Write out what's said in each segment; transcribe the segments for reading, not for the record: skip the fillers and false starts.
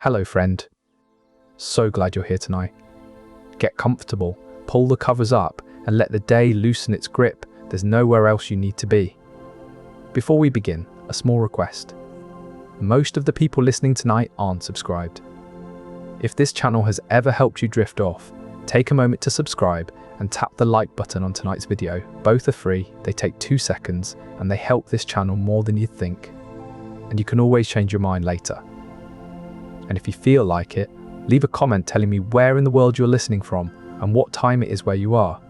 Hello friend, so glad you're here tonight. Get comfortable, pull the covers up and let the day loosen its grip. There's nowhere else you need to be. Before we begin, a small request. Most of the people listening tonight aren't subscribed. If this channel has ever helped you drift off, take a moment to subscribe and tap the like button on tonight's video. Both are free, they take 2 seconds and they help this channel more than you'd think. And you can always change your mind later. And if you feel like it, leave a comment telling me where in the world you're listening from and what time it is where you are.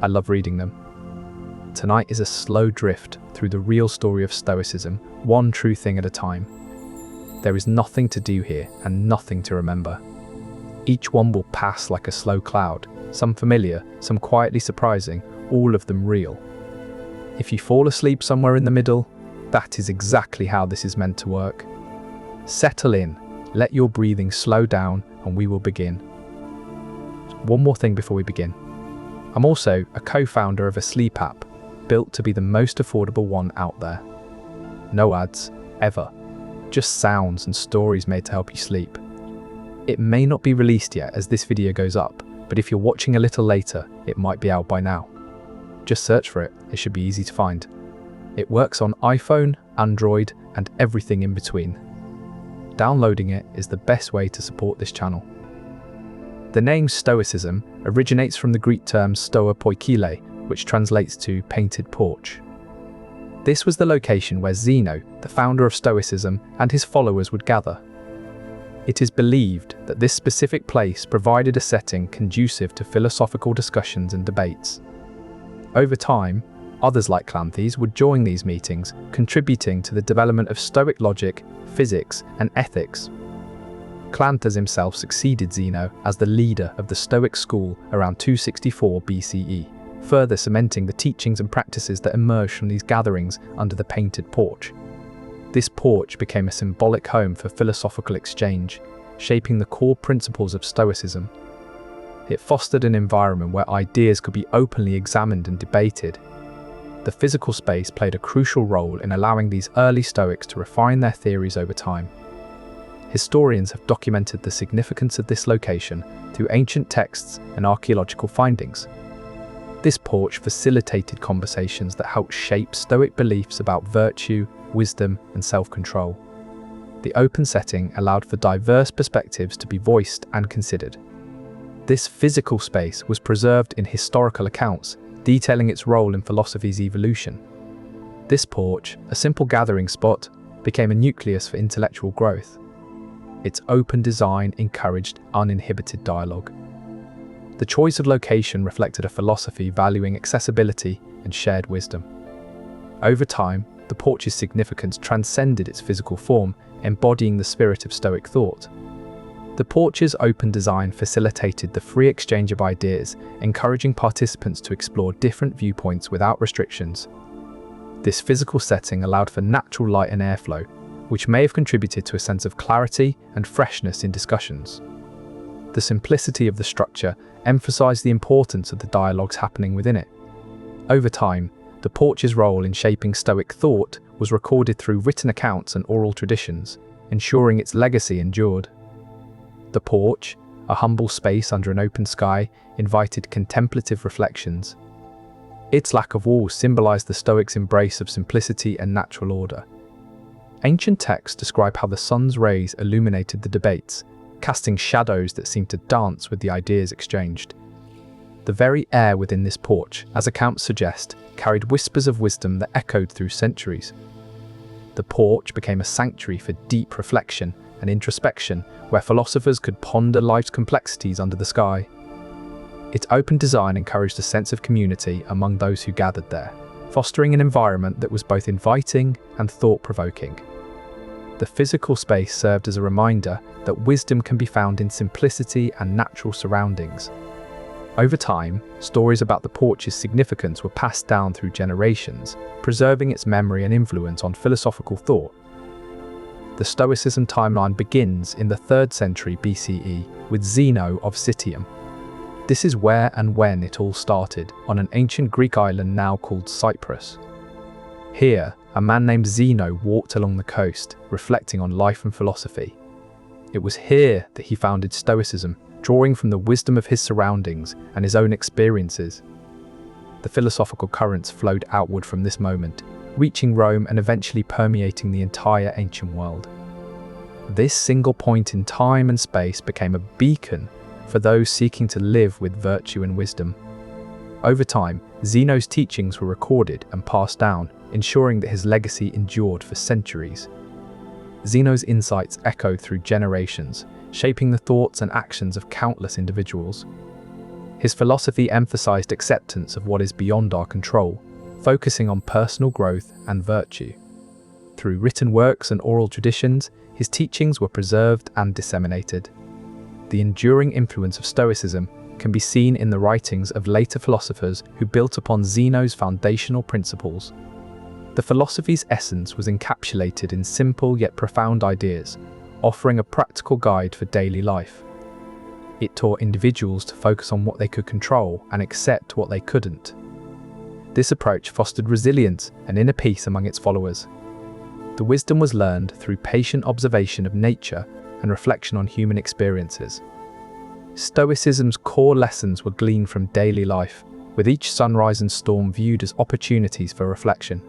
I love reading them. Tonight is a slow drift through the real story of Stoicism, one true thing at a time. There is nothing to do here and nothing to remember. Each one will pass like a slow cloud, some familiar, some quietly surprising, all of them real. If you fall asleep somewhere in the middle, that is exactly how this is meant to work. Settle in. Let your breathing slow down and we will begin. One more thing before we begin. I'm also a co-founder of a sleep app built to be the most affordable one out there. No ads, ever. Just sounds and stories made to help you sleep. It may not be released yet as this video goes up, but if you're watching a little later, it might be out by now. Just search for it, it should be easy to find. It works on iPhone, Android, and everything in between. Downloading it is the best way to support this channel. The name Stoicism originates from the Greek term stoa poikile, which translates to painted porch. This was the location where Zeno, the founder of Stoicism, and his followers would gather. It is believed that this specific place provided a setting conducive to philosophical discussions and debates. Over time, others like Cleanthes would join these meetings, contributing to the development of Stoic logic, physics, and ethics. Cleanthes himself succeeded Zeno as the leader of the Stoic school around 264 BCE, further cementing the teachings and practices that emerged from these gatherings under the painted porch. This porch became a symbolic home for philosophical exchange, shaping the core principles of Stoicism. It fostered an environment where ideas could be openly examined and debated. The physical space played a crucial role in allowing these early Stoics to refine their theories over time. Historians have documented the significance of this location through ancient texts and archaeological findings. This porch facilitated conversations that helped shape Stoic beliefs about virtue, wisdom, and self-control. The open setting allowed for diverse perspectives to be voiced and considered. This physical space was preserved in historical accounts, detailing its role in philosophy's evolution. This porch, a simple gathering spot, became a nucleus for intellectual growth. Its open design encouraged uninhibited dialogue. The choice of location reflected a philosophy valuing accessibility and shared wisdom. Over time, the porch's significance transcended its physical form, embodying the spirit of Stoic thought. The porch's open design facilitated the free exchange of ideas, encouraging participants to explore different viewpoints without restrictions. This physical setting allowed for natural light and airflow, which may have contributed to a sense of clarity and freshness in discussions. The simplicity of the structure emphasized the importance of the dialogues happening within it. Over time, the porch's role in shaping Stoic thought was recorded through written accounts and oral traditions, ensuring its legacy endured. The porch, a humble space under an open sky, invited contemplative reflections. Its lack of walls symbolized the Stoics' embrace of simplicity and natural order. Ancient texts describe how the sun's rays illuminated the debates, casting shadows that seemed to dance with the ideas exchanged. The very air within this porch, as accounts suggest, carried whispers of wisdom that echoed through centuries. The porch became a sanctuary for deep reflection and introspection, where philosophers could ponder life's complexities under the sky. Its open design encouraged a sense of community among those who gathered there, fostering an environment that was both inviting and thought-provoking. The physical space served as a reminder that wisdom can be found in simplicity and natural surroundings. Over time, stories about the porch's significance were passed down through generations, preserving its memory and influence on philosophical thought. The Stoicism timeline begins in the 3rd century BCE with Zeno of Citium. This is where and when it all started, on an ancient Greek island now called Cyprus. Here, a man named Zeno walked along the coast, reflecting on life and philosophy. It was here that he founded Stoicism, drawing from the wisdom of his surroundings and his own experiences. The philosophical currents flowed outward from this moment, reaching Rome and eventually permeating the entire ancient world. This single point in time and space became a beacon for those seeking to live with virtue and wisdom. Over time, Zeno's teachings were recorded and passed down, ensuring that his legacy endured for centuries. Zeno's insights echoed through generations, shaping the thoughts and actions of countless individuals. His philosophy emphasized acceptance of what is beyond our control, focusing on personal growth and virtue. Through written works and oral traditions, his teachings were preserved and disseminated. The enduring influence of Stoicism can be seen in the writings of later philosophers who built upon Zeno's foundational principles. The philosophy's essence was encapsulated in simple yet profound ideas, offering a practical guide for daily life. It taught individuals to focus on what they could control and accept what they couldn't. This approach fostered resilience and inner peace among its followers. The wisdom was learned through patient observation of nature and reflection on human experiences. Stoicism's core lessons were gleaned from daily life, with each sunrise and storm viewed as opportunities for reflection.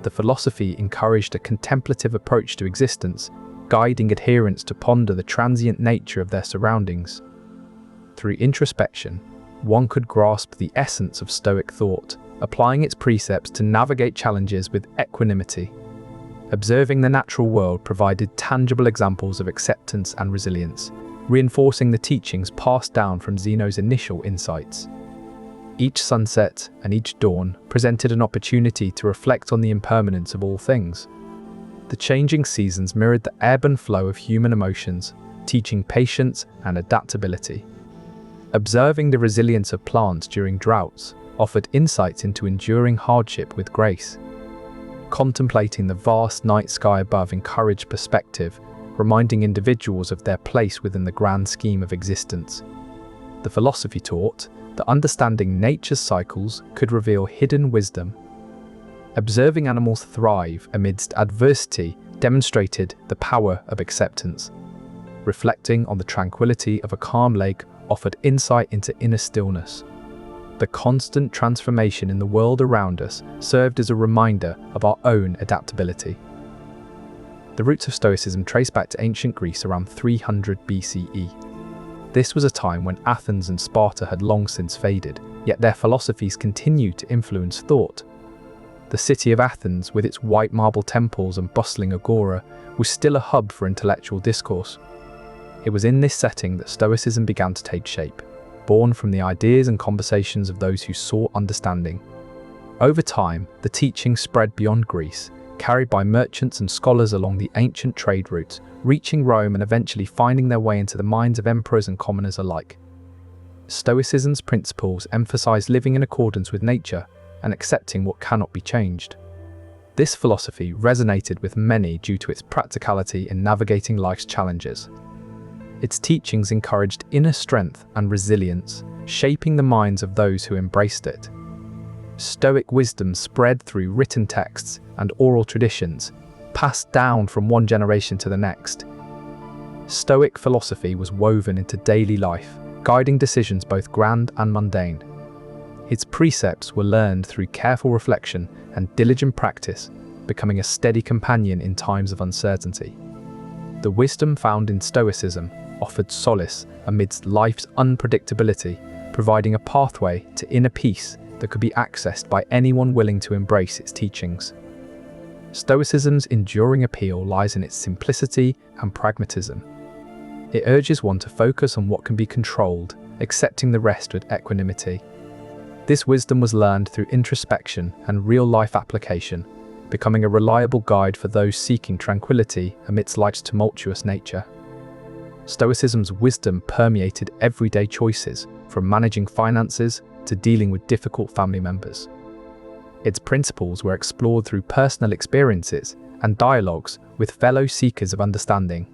The philosophy encouraged a contemplative approach to existence, guiding adherents to ponder the transient nature of their surroundings. Through introspection, one could grasp the essence of Stoic thought, applying its precepts to navigate challenges with equanimity. Observing the natural world provided tangible examples of acceptance and resilience, reinforcing the teachings passed down from Zeno's initial insights. Each sunset and each dawn presented an opportunity to reflect on the impermanence of all things. The changing seasons mirrored the ebb and flow of human emotions, teaching patience and adaptability. Observing the resilience of plants during droughts offered insights into enduring hardship with grace. Contemplating the vast night sky above encouraged perspective, reminding individuals of their place within the grand scheme of existence. The philosophy taught that understanding nature's cycles could reveal hidden wisdom. Observing animals thrive amidst adversity demonstrated the power of acceptance. Reflecting on the tranquility of a calm lake offered insight into inner stillness. The constant transformation in the world around us served as a reminder of our own adaptability. The roots of Stoicism trace back to ancient Greece around 300 BCE. This was a time when Athens and Sparta had long since faded, yet their philosophies continued to influence thought. The city of Athens, with its white marble temples and bustling agora, was still a hub for intellectual discourse. It was in this setting that Stoicism began to take shape, born from the ideas and conversations of those who sought understanding. Over time, the teaching spread beyond Greece, carried by merchants and scholars along the ancient trade routes, reaching Rome and eventually finding their way into the minds of emperors and commoners alike. Stoicism's principles emphasize living in accordance with nature and accepting what cannot be changed. This philosophy resonated with many due to its practicality in navigating life's challenges. Its teachings encouraged inner strength and resilience, shaping the minds of those who embraced it. Stoic wisdom spread through written texts and oral traditions, passed down from one generation to the next. Stoic philosophy was woven into daily life, guiding decisions both grand and mundane. Its precepts were learned through careful reflection and diligent practice, becoming a steady companion in times of uncertainty. The wisdom found in Stoicism offered solace amidst life's unpredictability, providing a pathway to inner peace that could be accessed by anyone willing to embrace its teachings. Stoicism's enduring appeal lies in its simplicity and pragmatism. It urges one to focus on what can be controlled, accepting the rest with equanimity. This wisdom was learned through introspection and real-life application, becoming a reliable guide for those seeking tranquility amidst life's tumultuous nature. Stoicism's wisdom permeated everyday choices, from managing finances to dealing with difficult family members. Its principles were explored through personal experiences and dialogues with fellow seekers of understanding.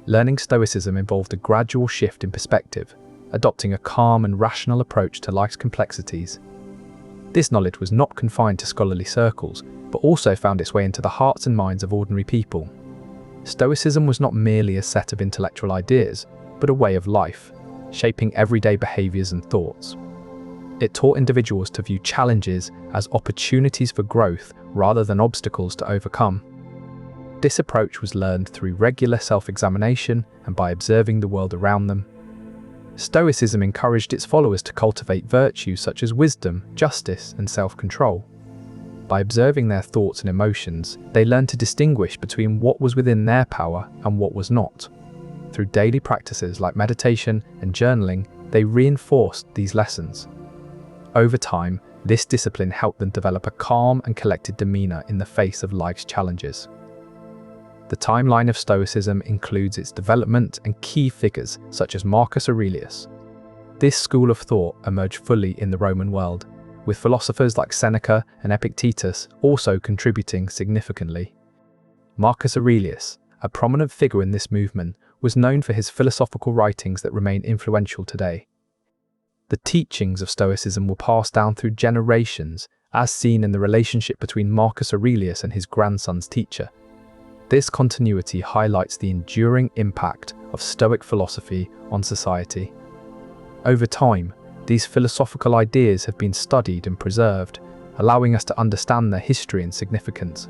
Learning Stoicism involved a gradual shift in perspective, adopting a calm and rational approach to life's complexities. This knowledge was not confined to scholarly circles, but also found its way into the hearts and minds of ordinary people. Stoicism was not merely a set of intellectual ideas, but a way of life, shaping everyday behaviors and thoughts. It taught individuals to view challenges as opportunities for growth rather than obstacles to overcome. This approach was learned through regular self-examination and by observing the world around them. Stoicism encouraged its followers to cultivate virtues such as wisdom, justice, and self-control. By observing their thoughts and emotions, they learned to distinguish between what was within their power and what was not. Through daily practices like meditation and journaling, they reinforced these lessons. Over time, this discipline helped them develop a calm and collected demeanor in the face of life's challenges. The timeline of Stoicism includes its development and key figures such as Marcus Aurelius. This school of thought emerged fully in the Roman world, with philosophers like Seneca and Epictetus also contributing significantly. Marcus Aurelius, a prominent figure in this movement, was known for his philosophical writings that remain influential today. The teachings of Stoicism were passed down through generations, as seen in the relationship between Marcus Aurelius and his grandson's teacher. This continuity highlights the enduring impact of Stoic philosophy on society. Over time, these philosophical ideas have been studied and preserved, allowing us to understand their history and significance.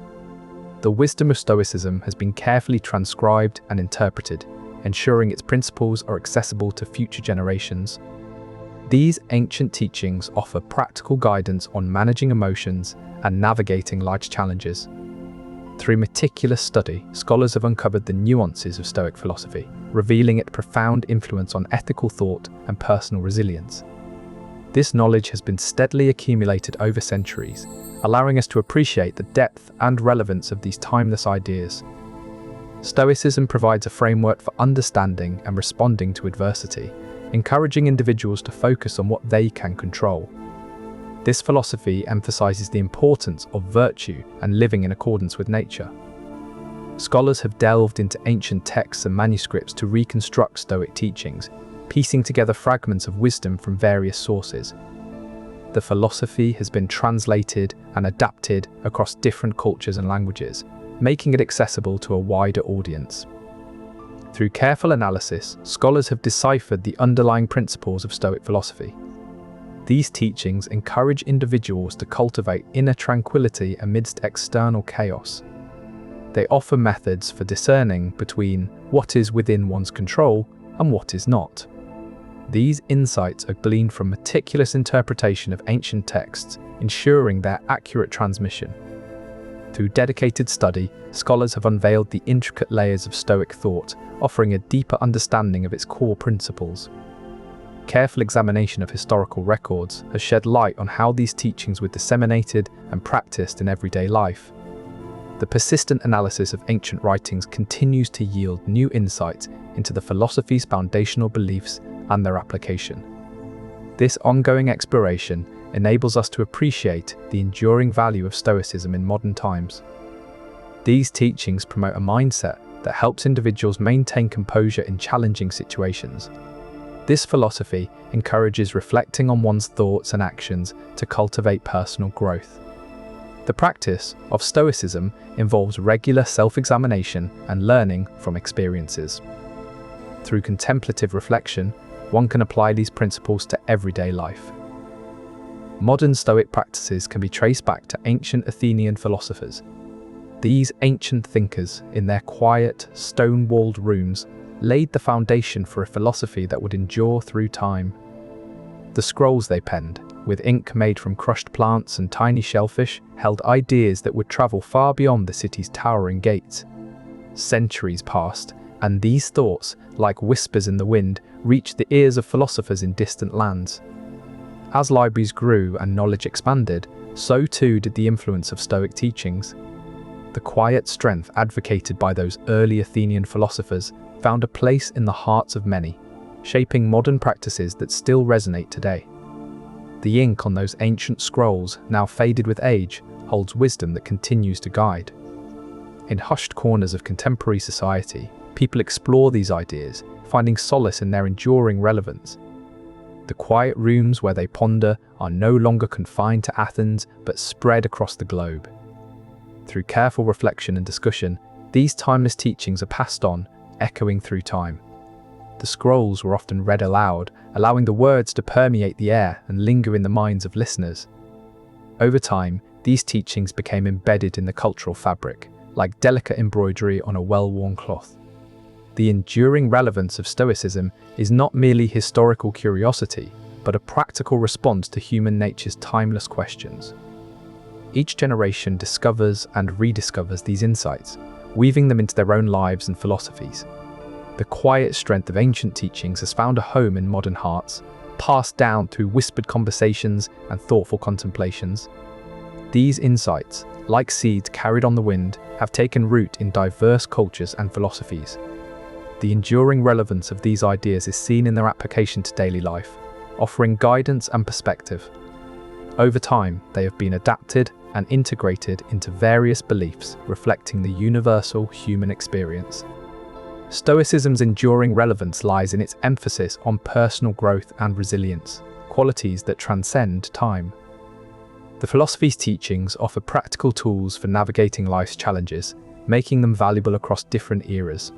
The wisdom of Stoicism has been carefully transcribed and interpreted, ensuring its principles are accessible to future generations. These ancient teachings offer practical guidance on managing emotions and navigating life's challenges. Through meticulous study, scholars have uncovered the nuances of Stoic philosophy, revealing its profound influence on ethical thought and personal resilience. This knowledge has been steadily accumulated over centuries, allowing us to appreciate the depth and relevance of these timeless ideas. Stoicism provides a framework for understanding and responding to adversity, encouraging individuals to focus on what they can control. This philosophy emphasizes the importance of virtue and living in accordance with nature. Scholars have delved into ancient texts and manuscripts to reconstruct Stoic teachings, piecing together fragments of wisdom from various sources. The philosophy has been translated and adapted across different cultures and languages, making it accessible to a wider audience. Through careful analysis, scholars have deciphered the underlying principles of Stoic philosophy. These teachings encourage individuals to cultivate inner tranquility amidst external chaos. They offer methods for discerning between what is within one's control and what is not. These insights are gleaned from meticulous interpretation of ancient texts, ensuring their accurate transmission. Through dedicated study, scholars have unveiled the intricate layers of Stoic thought, offering a deeper understanding of its core principles. Careful examination of historical records has shed light on how these teachings were disseminated and practiced in everyday life. The persistent analysis of ancient writings continues to yield new insights into the philosophy's foundational beliefs and their application. This ongoing exploration enables us to appreciate the enduring value of Stoicism in modern times. These teachings promote a mindset that helps individuals maintain composure in challenging situations. This philosophy encourages reflecting on one's thoughts and actions to cultivate personal growth. The practice of Stoicism involves regular self-examination and learning from experiences. Through contemplative reflection, one can apply these principles to everyday life. Modern Stoic practices can be traced back to ancient Athenian philosophers. These ancient thinkers, in their quiet, stone-walled rooms, laid the foundation for a philosophy that would endure through time. The scrolls they penned, with ink made from crushed plants and tiny shellfish, held ideas that would travel far beyond the city's towering gates. Centuries passed, and these thoughts, like whispers in the wind, reached the ears of philosophers in distant lands. As libraries grew and knowledge expanded, so too did the influence of Stoic teachings. The quiet strength advocated by those early Athenian philosophers found a place in the hearts of many, shaping modern practices that still resonate today. The ink on those ancient scrolls, now faded with age, holds wisdom that continues to guide. In hushed corners of contemporary society, people explore these ideas, finding solace in their enduring relevance. The quiet rooms where they ponder are no longer confined to Athens, but spread across the globe. Through careful reflection and discussion, These timeless teachings are passed on, echoing through time. The scrolls were often read aloud, allowing the words to permeate the air and linger in the minds of listeners. Over time, these teachings became embedded in the cultural fabric, like delicate embroidery on a well-worn cloth. The enduring relevance of Stoicism is not merely historical curiosity, but a practical response to human nature's timeless questions. Each generation discovers and rediscovers these insights, weaving them into their own lives and philosophies. The quiet strength of ancient teachings has found a home in modern hearts, passed down through whispered conversations and thoughtful contemplations. These insights, like seeds carried on the wind, have taken root in diverse cultures and philosophies. The enduring relevance of these ideas is seen in their application to daily life, offering guidance and perspective. Over time, they have been adapted and integrated into various beliefs reflecting the universal human experience. Stoicism's enduring relevance lies in its emphasis on personal growth and resilience, qualities that transcend time. The philosophy's teachings offer practical tools for navigating life's challenges, making them valuable across different eras.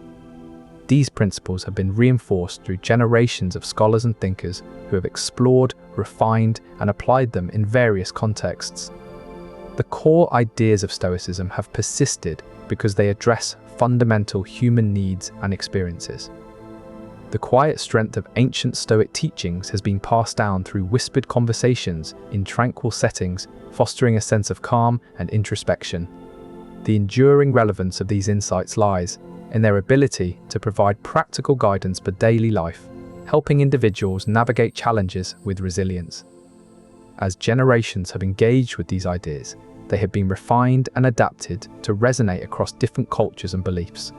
These principles have been reinforced through generations of scholars and thinkers who have explored, refined, and applied them in various contexts. The core ideas of Stoicism have persisted because they address fundamental human needs and experiences. The quiet strength of ancient Stoic teachings has been passed down through whispered conversations in tranquil settings, fostering a sense of calm and introspection. The enduring relevance of these insights lies in their ability to provide practical guidance for daily life, helping individuals navigate challenges with resilience. As generations have engaged with these ideas, they have been refined and adapted to resonate across different cultures and beliefs.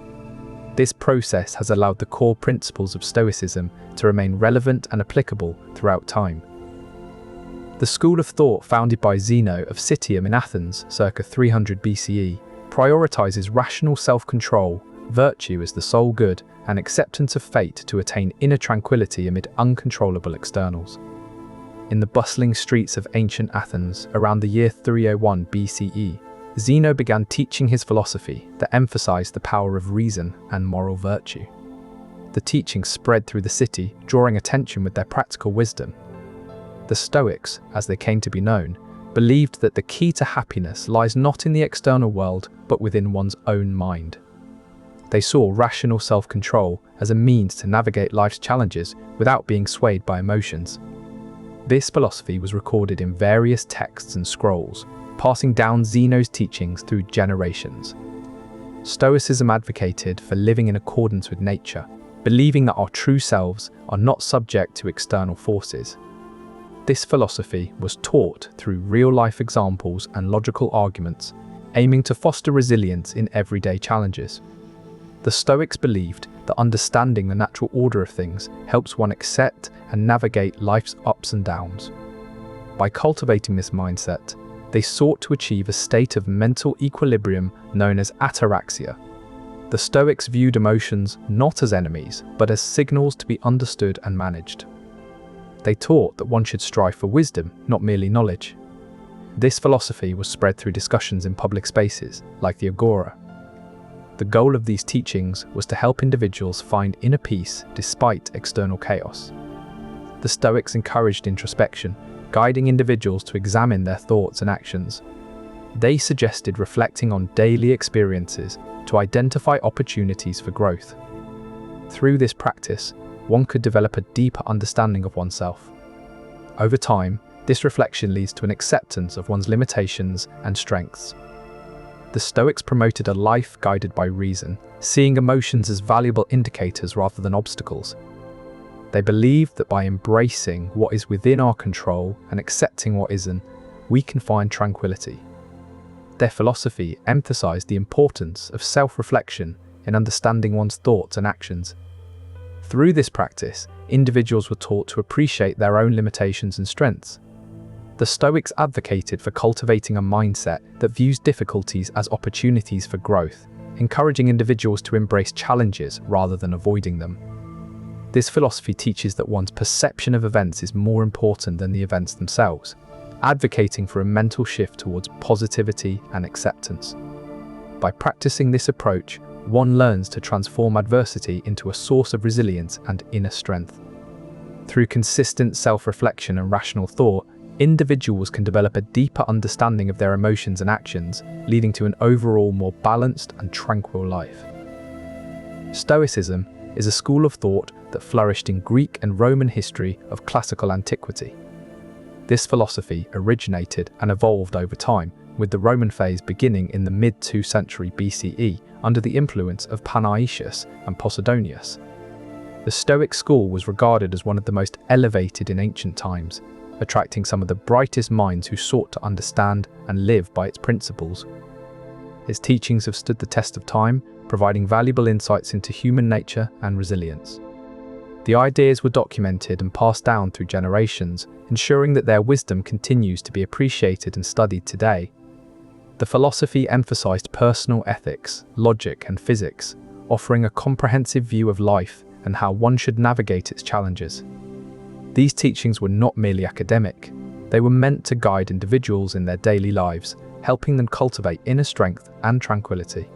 This process has allowed the core principles of Stoicism to remain relevant and applicable throughout time. The school of thought founded by Zeno of Citium in Athens circa 300 BCE prioritizes rational self-control, virtue as the sole good, and acceptance of fate to attain inner tranquility amid uncontrollable externals. In the bustling streets of ancient Athens around the year 301 BCE, Zeno began teaching his philosophy that emphasized the power of reason and moral virtue. The teachings spread through the city, drawing attention with their practical wisdom. The Stoics, as they came to be known, believed that the key to happiness lies not in the external world, but within one's own mind. They saw rational self-control as a means to navigate life's challenges without being swayed by emotions. This philosophy was recorded in various texts and scrolls, passing down Zeno's teachings through generations. Stoicism advocated for living in accordance with nature, believing that our true selves are not subject to external forces. This philosophy was taught through real-life examples and logical arguments, aiming to foster resilience in everyday challenges. The Stoics believed that understanding the natural order of things helps one accept and navigate life's ups and downs. By cultivating this mindset, they sought to achieve a state of mental equilibrium known as ataraxia. The Stoics viewed emotions not as enemies, but as signals to be understood and managed. They taught that one should strive for wisdom, not merely knowledge. This philosophy was spread through discussions in public spaces, like the agora. The goal of these teachings was to help individuals find inner peace despite external chaos. The Stoics encouraged introspection, guiding individuals to examine their thoughts and actions. They suggested reflecting on daily experiences to identify opportunities for growth. Through this practice, one could develop a deeper understanding of oneself. Over time, this reflection leads to an acceptance of one's limitations and strengths. The Stoics promoted a life guided by reason, seeing emotions as valuable indicators rather than obstacles. They believed that by embracing what is within our control and accepting what isn't, we can find tranquility. Their philosophy emphasized the importance of self-reflection in understanding one's thoughts and actions. Through this practice, individuals were taught to appreciate their own limitations and strengths. The Stoics advocated for cultivating a mindset that views difficulties as opportunities for growth, encouraging individuals to embrace challenges rather than avoiding them. This philosophy teaches that one's perception of events is more important than the events themselves, advocating for a mental shift towards positivity and acceptance. By practicing this approach, one learns to transform adversity into a source of resilience and inner strength. Through consistent self-reflection and rational thought, individuals can develop a deeper understanding of their emotions and actions, leading to an overall more balanced and tranquil life. Stoicism is a school of thought that flourished in Greek and Roman history of classical antiquity. This philosophy originated and evolved over time, with the Roman phase beginning in the mid-2nd century BCE under the influence of Panaetius and Posidonius. The Stoic school was regarded as one of the most elevated in ancient times, attracting some of the brightest minds who sought to understand and live by its principles. Its teachings have stood the test of time, providing valuable insights into human nature and resilience. The ideas were documented and passed down through generations, ensuring that their wisdom continues to be appreciated and studied today. The philosophy emphasized personal ethics, logic, and physics, offering a comprehensive view of life and how one should navigate its challenges. These teachings were not merely academic, they were meant to guide individuals in their daily lives, helping them cultivate inner strength and tranquility.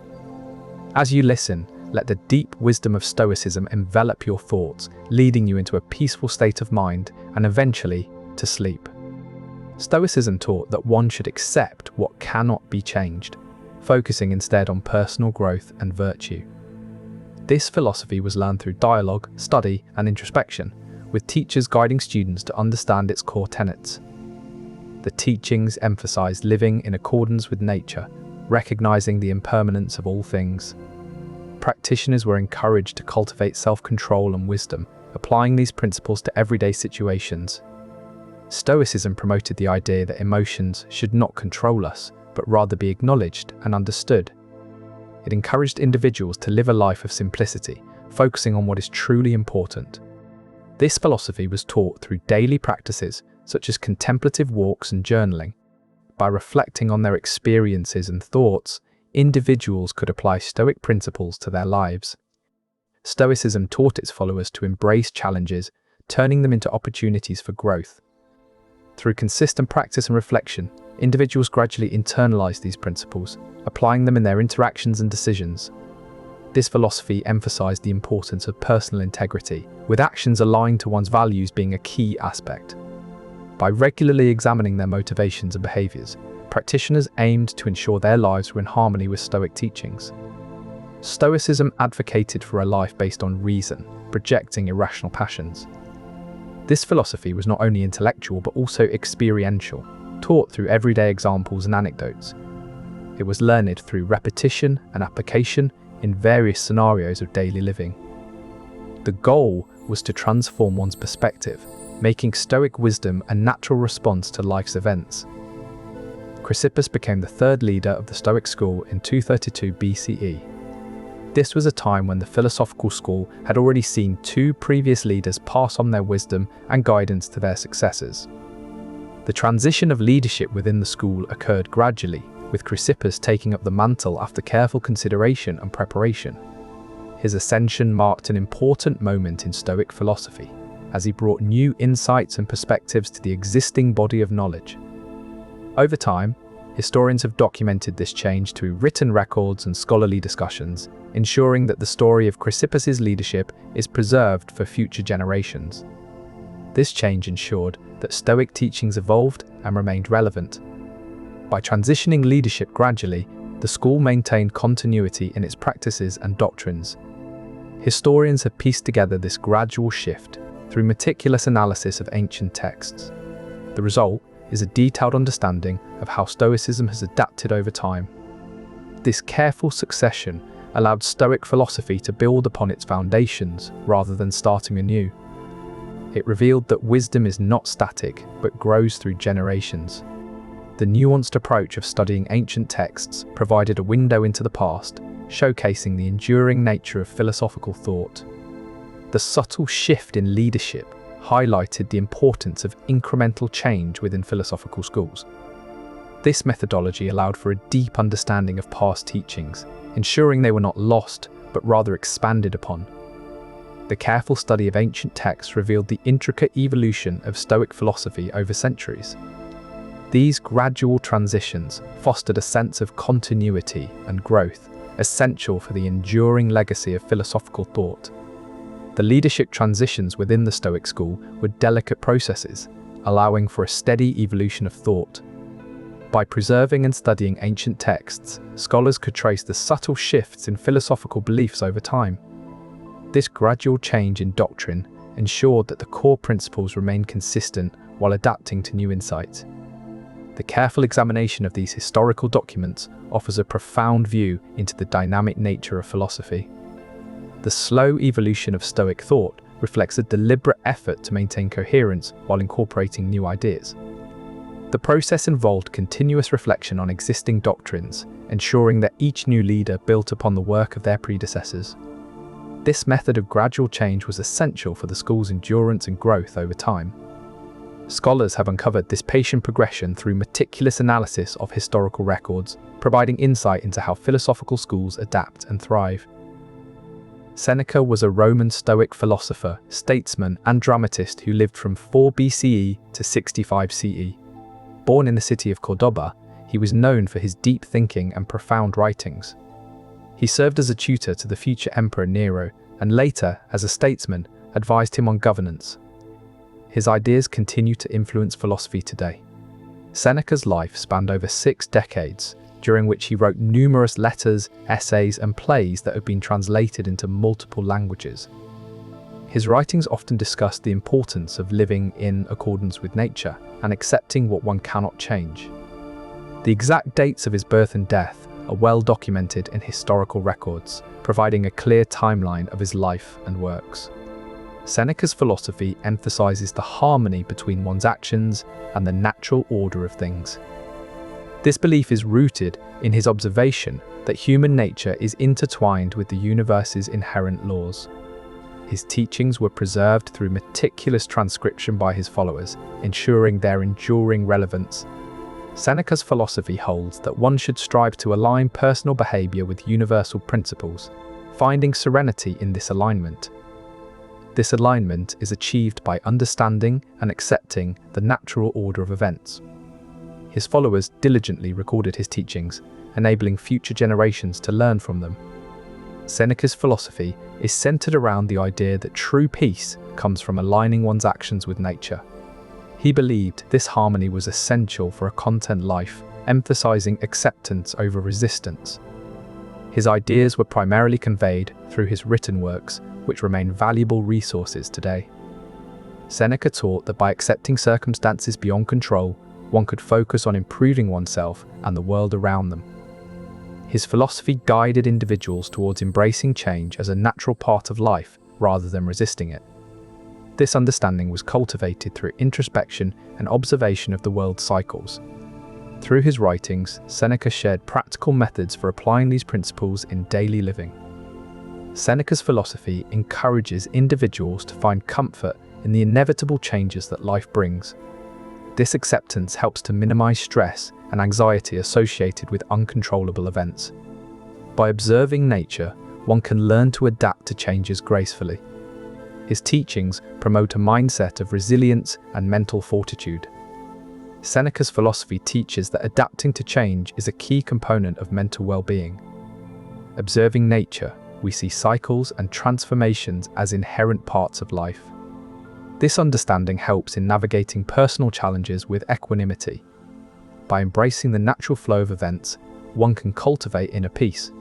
As you listen, let the deep wisdom of Stoicism envelop your thoughts, leading you into a peaceful state of mind and eventually to sleep. Stoicism taught that one should accept what cannot be changed, focusing instead on personal growth and virtue. This philosophy was learned through dialogue, study, and introspection, with teachers guiding students to understand its core tenets. The teachings emphasized living in accordance with nature, recognizing the impermanence of all things. Practitioners were encouraged to cultivate self-control and wisdom, applying these principles to everyday situations. Stoicism promoted the idea that emotions should not control us, but rather be acknowledged and understood. It encouraged individuals to live a life of simplicity, focusing on what is truly important. This philosophy was taught through daily practices such as contemplative walks and journaling. By reflecting on their experiences and thoughts, individuals could apply Stoic principles to their lives. Stoicism taught its followers to embrace challenges, turning them into opportunities for growth. Through consistent practice and reflection, individuals gradually internalized these principles, applying them in their interactions and decisions. This philosophy emphasized the importance of personal integrity, with actions aligned to one's values being a key aspect. By regularly examining their motivations and behaviors, practitioners aimed to ensure their lives were in harmony with Stoic teachings. Stoicism advocated for a life based on reason, rejecting irrational passions. This philosophy was not only intellectual but also experiential, taught through everyday examples and anecdotes. It was learned through repetition and application in various scenarios of daily living. The goal was to transform one's perspective, making Stoic wisdom a natural response to life's events. Chrysippus became the third leader of the Stoic school in 232 BCE. This was a time when the philosophical school had already seen two previous leaders pass on their wisdom and guidance to their successors. The transition of leadership within the school occurred gradually, with Chrysippus taking up the mantle after careful consideration and preparation. His ascension marked an important moment in Stoic philosophy, as he brought new insights and perspectives to the existing body of knowledge. Over time, historians have documented this change through written records and scholarly discussions, ensuring that the story of Chrysippus's leadership is preserved for future generations. This change ensured that Stoic teachings evolved and remained relevant. By transitioning leadership gradually, the school maintained continuity in its practices and doctrines. Historians have pieced together this gradual shift through meticulous analysis of ancient texts. The result is a detailed understanding of how Stoicism has adapted over time. This careful succession allowed Stoic philosophy to build upon its foundations rather than starting anew. It revealed that wisdom is not static, but grows through generations. The nuanced approach of studying ancient texts provided a window into the past, showcasing the enduring nature of philosophical thought. The subtle shift in leadership highlighted the importance of incremental change within philosophical schools. This methodology allowed for a deep understanding of past teachings, ensuring they were not lost, but rather expanded upon. The careful study of ancient texts revealed the intricate evolution of Stoic philosophy over centuries. These gradual transitions fostered a sense of continuity and growth, essential for the enduring legacy of philosophical thought. The leadership transitions within the Stoic school were delicate processes, allowing for a steady evolution of thought. By preserving and studying ancient texts, scholars could trace the subtle shifts in philosophical beliefs over time. This gradual change in doctrine ensured that the core principles remained consistent while adapting to new insights. The careful examination of these historical documents offers a profound view into the dynamic nature of philosophy. The slow evolution of Stoic thought reflects a deliberate effort to maintain coherence while incorporating new ideas. The process involved continuous reflection on existing doctrines, ensuring that each new leader built upon the work of their predecessors. This method of gradual change was essential for the school's endurance and growth over time. Scholars have uncovered this patient progression through meticulous analysis of historical records, providing insight into how philosophical schools adapt and thrive. Seneca was a Roman Stoic philosopher, statesman, and dramatist who lived from 4 BCE to 65 CE. Born in the city of Cordoba, he was known for his deep thinking and profound writings. He served as a tutor to the future Emperor Nero, and later, as a statesman, advised him on governance. His ideas continue to influence philosophy today. Seneca's life spanned over 6 decades, during which he wrote numerous letters, essays, and plays that have been translated into multiple languages. His writings often discussed the importance of living in accordance with nature and accepting what one cannot change. The exact dates of his birth and death are well documented in historical records, providing a clear timeline of his life and works. Seneca's philosophy emphasizes the harmony between one's actions and the natural order of things. This belief is rooted in his observation that human nature is intertwined with the universe's inherent laws. His teachings were preserved through meticulous transcription by his followers, ensuring their enduring relevance. Seneca's philosophy holds that one should strive to align personal behavior with universal principles, finding serenity in this alignment. This alignment is achieved by understanding and accepting the natural order of events. His followers diligently recorded his teachings, enabling future generations to learn from them. Seneca's philosophy is centered around the idea that true peace comes from aligning one's actions with nature. He believed this harmony was essential for a content life, emphasizing acceptance over resistance. His ideas were primarily conveyed through his written works, which remain valuable resources today. Seneca taught that by accepting circumstances beyond control, one could focus on improving oneself and the world around them. His philosophy guided individuals towards embracing change as a natural part of life rather than resisting it. This understanding was cultivated through introspection and observation of the world's cycles. Through his writings, Seneca shared practical methods for applying these principles in daily living. Seneca's philosophy encourages individuals to find comfort in the inevitable changes that life brings. This acceptance helps to minimize stress and anxiety associated with uncontrollable events. By observing nature, one can learn to adapt to changes gracefully. His teachings promote a mindset of resilience and mental fortitude. Seneca's philosophy teaches that adapting to change is a key component of mental well-being. Observing nature, we see cycles and transformations as inherent parts of life. This understanding helps in navigating personal challenges with equanimity. By embracing the natural flow of events, one can cultivate inner peace.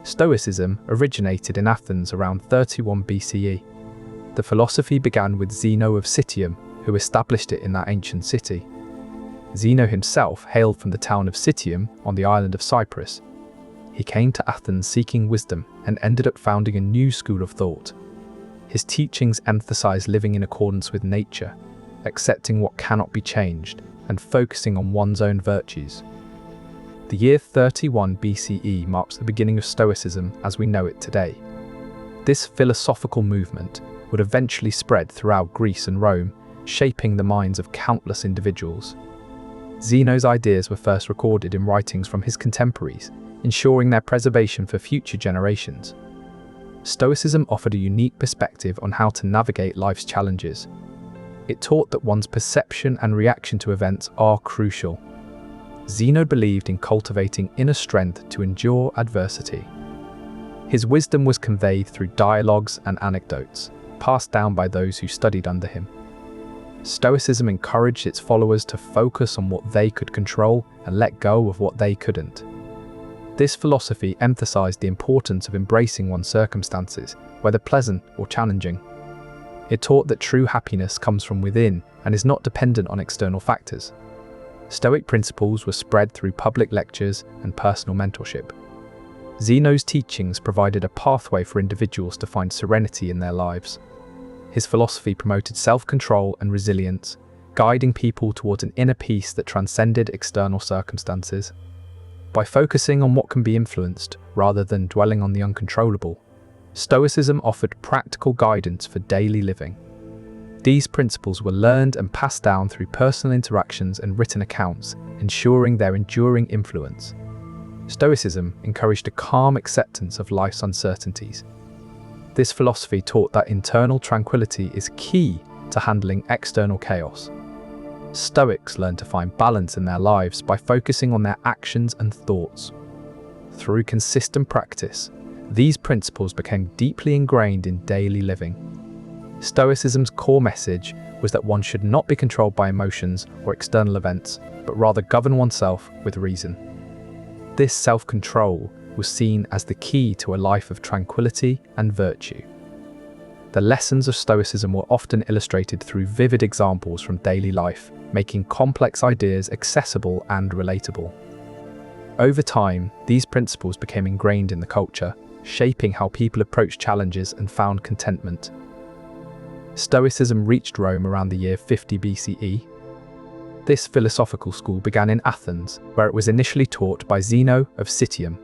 Stoicism originated in Athens around 31 BCE. The philosophy began with Zeno of Citium, who established it in that ancient city. Zeno himself hailed from the town of Citium on the island of Cyprus. He came to Athens seeking wisdom and ended up founding a new school of thought. His teachings emphasize living in accordance with nature, accepting what cannot be changed, and focusing on one's own virtues. The year 31 BCE marks the beginning of Stoicism as we know it today. This philosophical movement would eventually spread throughout Greece and Rome, shaping the minds of countless individuals. Zeno's ideas were first recorded in writings from his contemporaries, ensuring their preservation for future generations. Stoicism offered a unique perspective on how to navigate life's challenges. It taught that one's perception and reaction to events are crucial. Zeno believed in cultivating inner strength to endure adversity. His wisdom was conveyed through dialogues and anecdotes, passed down by those who studied under him. Stoicism encouraged its followers to focus on what they could control and let go of what they couldn't. This philosophy emphasized the importance of embracing one's circumstances, whether pleasant or challenging. It taught that true happiness comes from within and is not dependent on external factors. Stoic principles were spread through public lectures and personal mentorship. Zeno's teachings provided a pathway for individuals to find serenity in their lives. His philosophy promoted self-control and resilience, guiding people towards an inner peace that transcended external circumstances. By focusing on what can be influenced rather than dwelling on the uncontrollable, Stoicism offered practical guidance for daily living. These principles were learned and passed down through personal interactions and written accounts, ensuring their enduring influence. Stoicism encouraged a calm acceptance of life's uncertainties. This philosophy taught that internal tranquility is key to handling external chaos. Stoics learned to find balance in their lives by focusing on their actions and thoughts. Through consistent practice, these principles became deeply ingrained in daily living. Stoicism's core message was that one should not be controlled by emotions or external events, but rather govern oneself with reason. This self-control was seen as the key to a life of tranquility and virtue. The lessons of Stoicism were often illustrated through vivid examples from daily life, making complex ideas accessible and relatable. Over time, these principles became ingrained in the culture, shaping how people approached challenges and found contentment. Stoicism reached Rome around the year 50 BCE. This philosophical school began in Athens, where it was initially taught by Zeno of Citium.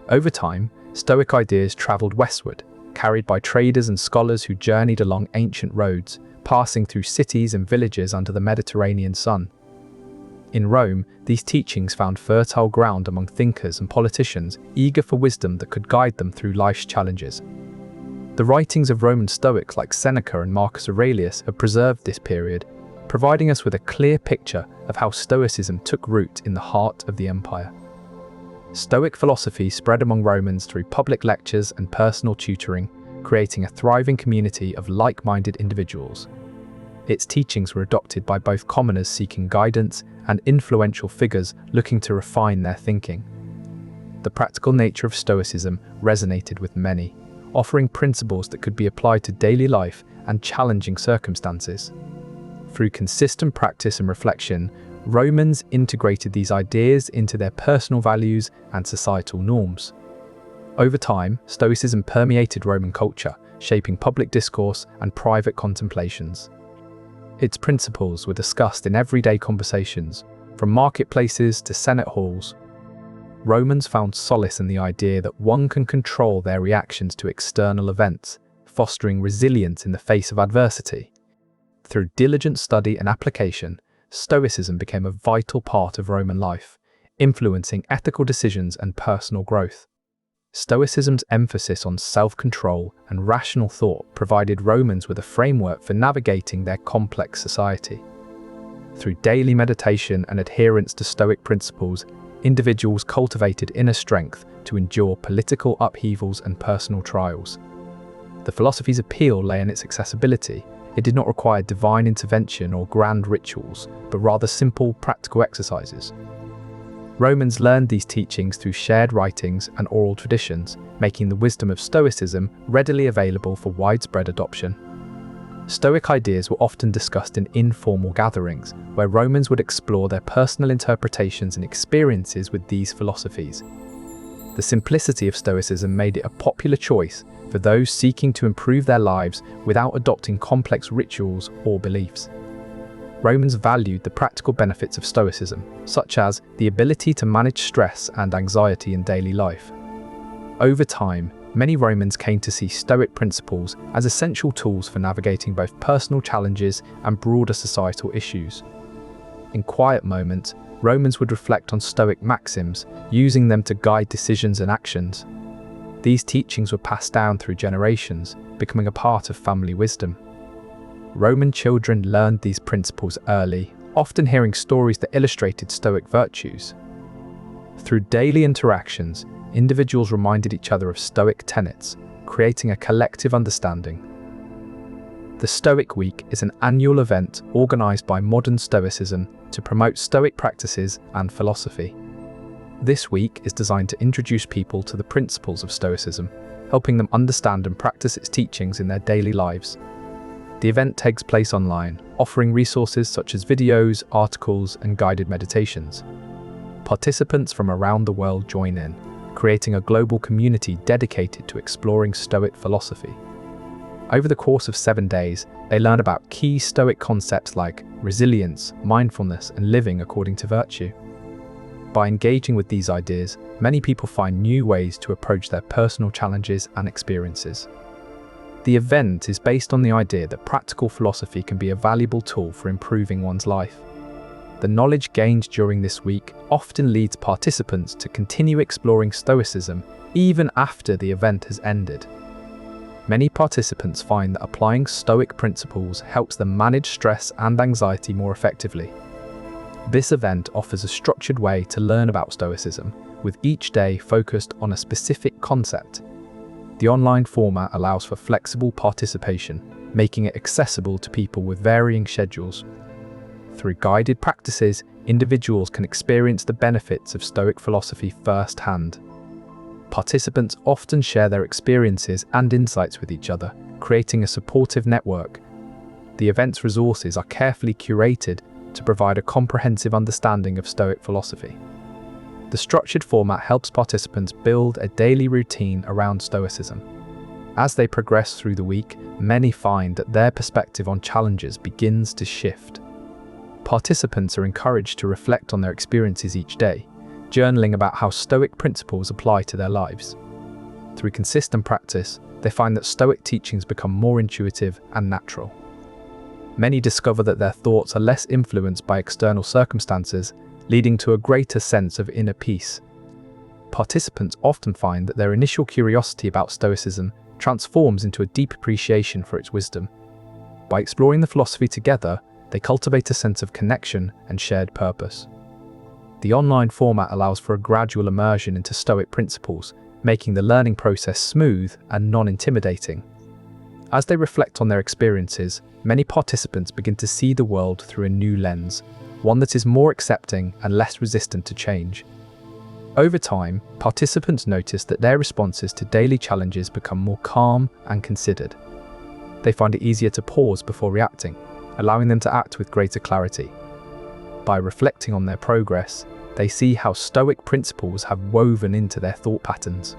Over time, Stoic ideas travelled westward, carried by traders and scholars who journeyed along ancient roads, passing through cities and villages under the Mediterranean sun. In Rome, these teachings found fertile ground among thinkers and politicians eager for wisdom that could guide them through life's challenges. The writings of Roman Stoics like Seneca and Marcus Aurelius have preserved this period, providing us with a clear picture of how Stoicism took root in the heart of the empire. Stoic philosophy spread among Romans through public lectures and personal tutoring, creating a thriving community of like-minded individuals. Its teachings were adopted by both commoners seeking guidance and influential figures looking to refine their thinking. The practical nature of Stoicism resonated with many, offering principles that could be applied to daily life and challenging circumstances. Through consistent practice and reflection, Romans integrated these ideas into their personal values and societal norms. Over time, Stoicism permeated Roman culture, shaping public discourse and private contemplations. Its principles were discussed in everyday conversations, from marketplaces to senate halls. Romans found solace in the idea that one can control their reactions to external events, fostering resilience in the face of adversity. Through diligent study and application, Stoicism became a vital part of Roman life, influencing ethical decisions and personal growth. Stoicism's emphasis on self-control and rational thought provided Romans with a framework for navigating their complex society. Through daily meditation and adherence to Stoic principles, individuals cultivated inner strength to endure political upheavals and personal trials. The philosophy's appeal lay in its accessibility. It did not require divine intervention or grand rituals, but rather simple, practical exercises. Romans learned these teachings through shared writings and oral traditions, making the wisdom of Stoicism readily available for widespread adoption. Stoic ideas were often discussed in informal gatherings, where Romans would explore their personal interpretations and experiences with these philosophies. The simplicity of Stoicism made it a popular choice for those seeking to improve their lives without adopting complex rituals or beliefs. Romans valued the practical benefits of Stoicism, such as the ability to manage stress and anxiety in daily life. Over time, many Romans came to see Stoic principles as essential tools for navigating both personal challenges and broader societal issues. In quiet moments, Romans would reflect on Stoic maxims, using them to guide decisions and actions. These teachings were passed down through generations, becoming a part of family wisdom. Roman children learned these principles early, often hearing stories that illustrated Stoic virtues. Through daily interactions, individuals reminded each other of Stoic tenets, creating a collective understanding. The Stoic Week is an annual event organized by modern Stoicism to promote Stoic practices and philosophy. This week is designed to introduce people to the principles of Stoicism, helping them understand and practice its teachings in their daily lives. The event takes place online, offering resources such as videos, articles, and guided meditations. Participants from around the world join in, creating a global community dedicated to exploring Stoic philosophy. Over the course of 7 days, they learn about key Stoic concepts like resilience, mindfulness, and living according to virtue. By engaging with these ideas, many people find new ways to approach their personal challenges and experiences. The event is based on the idea that practical philosophy can be a valuable tool for improving one's life. The knowledge gained during this week often leads participants to continue exploring Stoicism even after the event has ended. Many participants find that applying Stoic principles helps them manage stress and anxiety more effectively. This event offers a structured way to learn about Stoicism, with each day focused on a specific concept. The online format allows for flexible participation, making it accessible to people with varying schedules. Through guided practices, individuals can experience the benefits of Stoic philosophy firsthand. Participants often share their experiences and insights with each other, creating a supportive network. The event's resources are carefully curated to provide a comprehensive understanding of Stoic philosophy. The structured format helps participants build a daily routine around Stoicism. As they progress through the week, many find that their perspective on challenges begins to shift. Participants are encouraged to reflect on their experiences each day, journaling about how Stoic principles apply to their lives. Through consistent practice, they find that Stoic teachings become more intuitive and natural. Many discover that their thoughts are less influenced by external circumstances, leading to a greater sense of inner peace. Participants often find that their initial curiosity about Stoicism transforms into a deep appreciation for its wisdom. By exploring the philosophy together, they cultivate a sense of connection and shared purpose. The online format allows for a gradual immersion into Stoic principles, making the learning process smooth and non-intimidating. As they reflect on their experiences, many participants begin to see the world through a new lens, one that is more accepting and less resistant to change. Over time, participants notice that their responses to daily challenges become more calm and considered. They find it easier to pause before reacting, allowing them to act with greater clarity. By reflecting on their progress, they see how Stoic principles have woven into their thought patterns.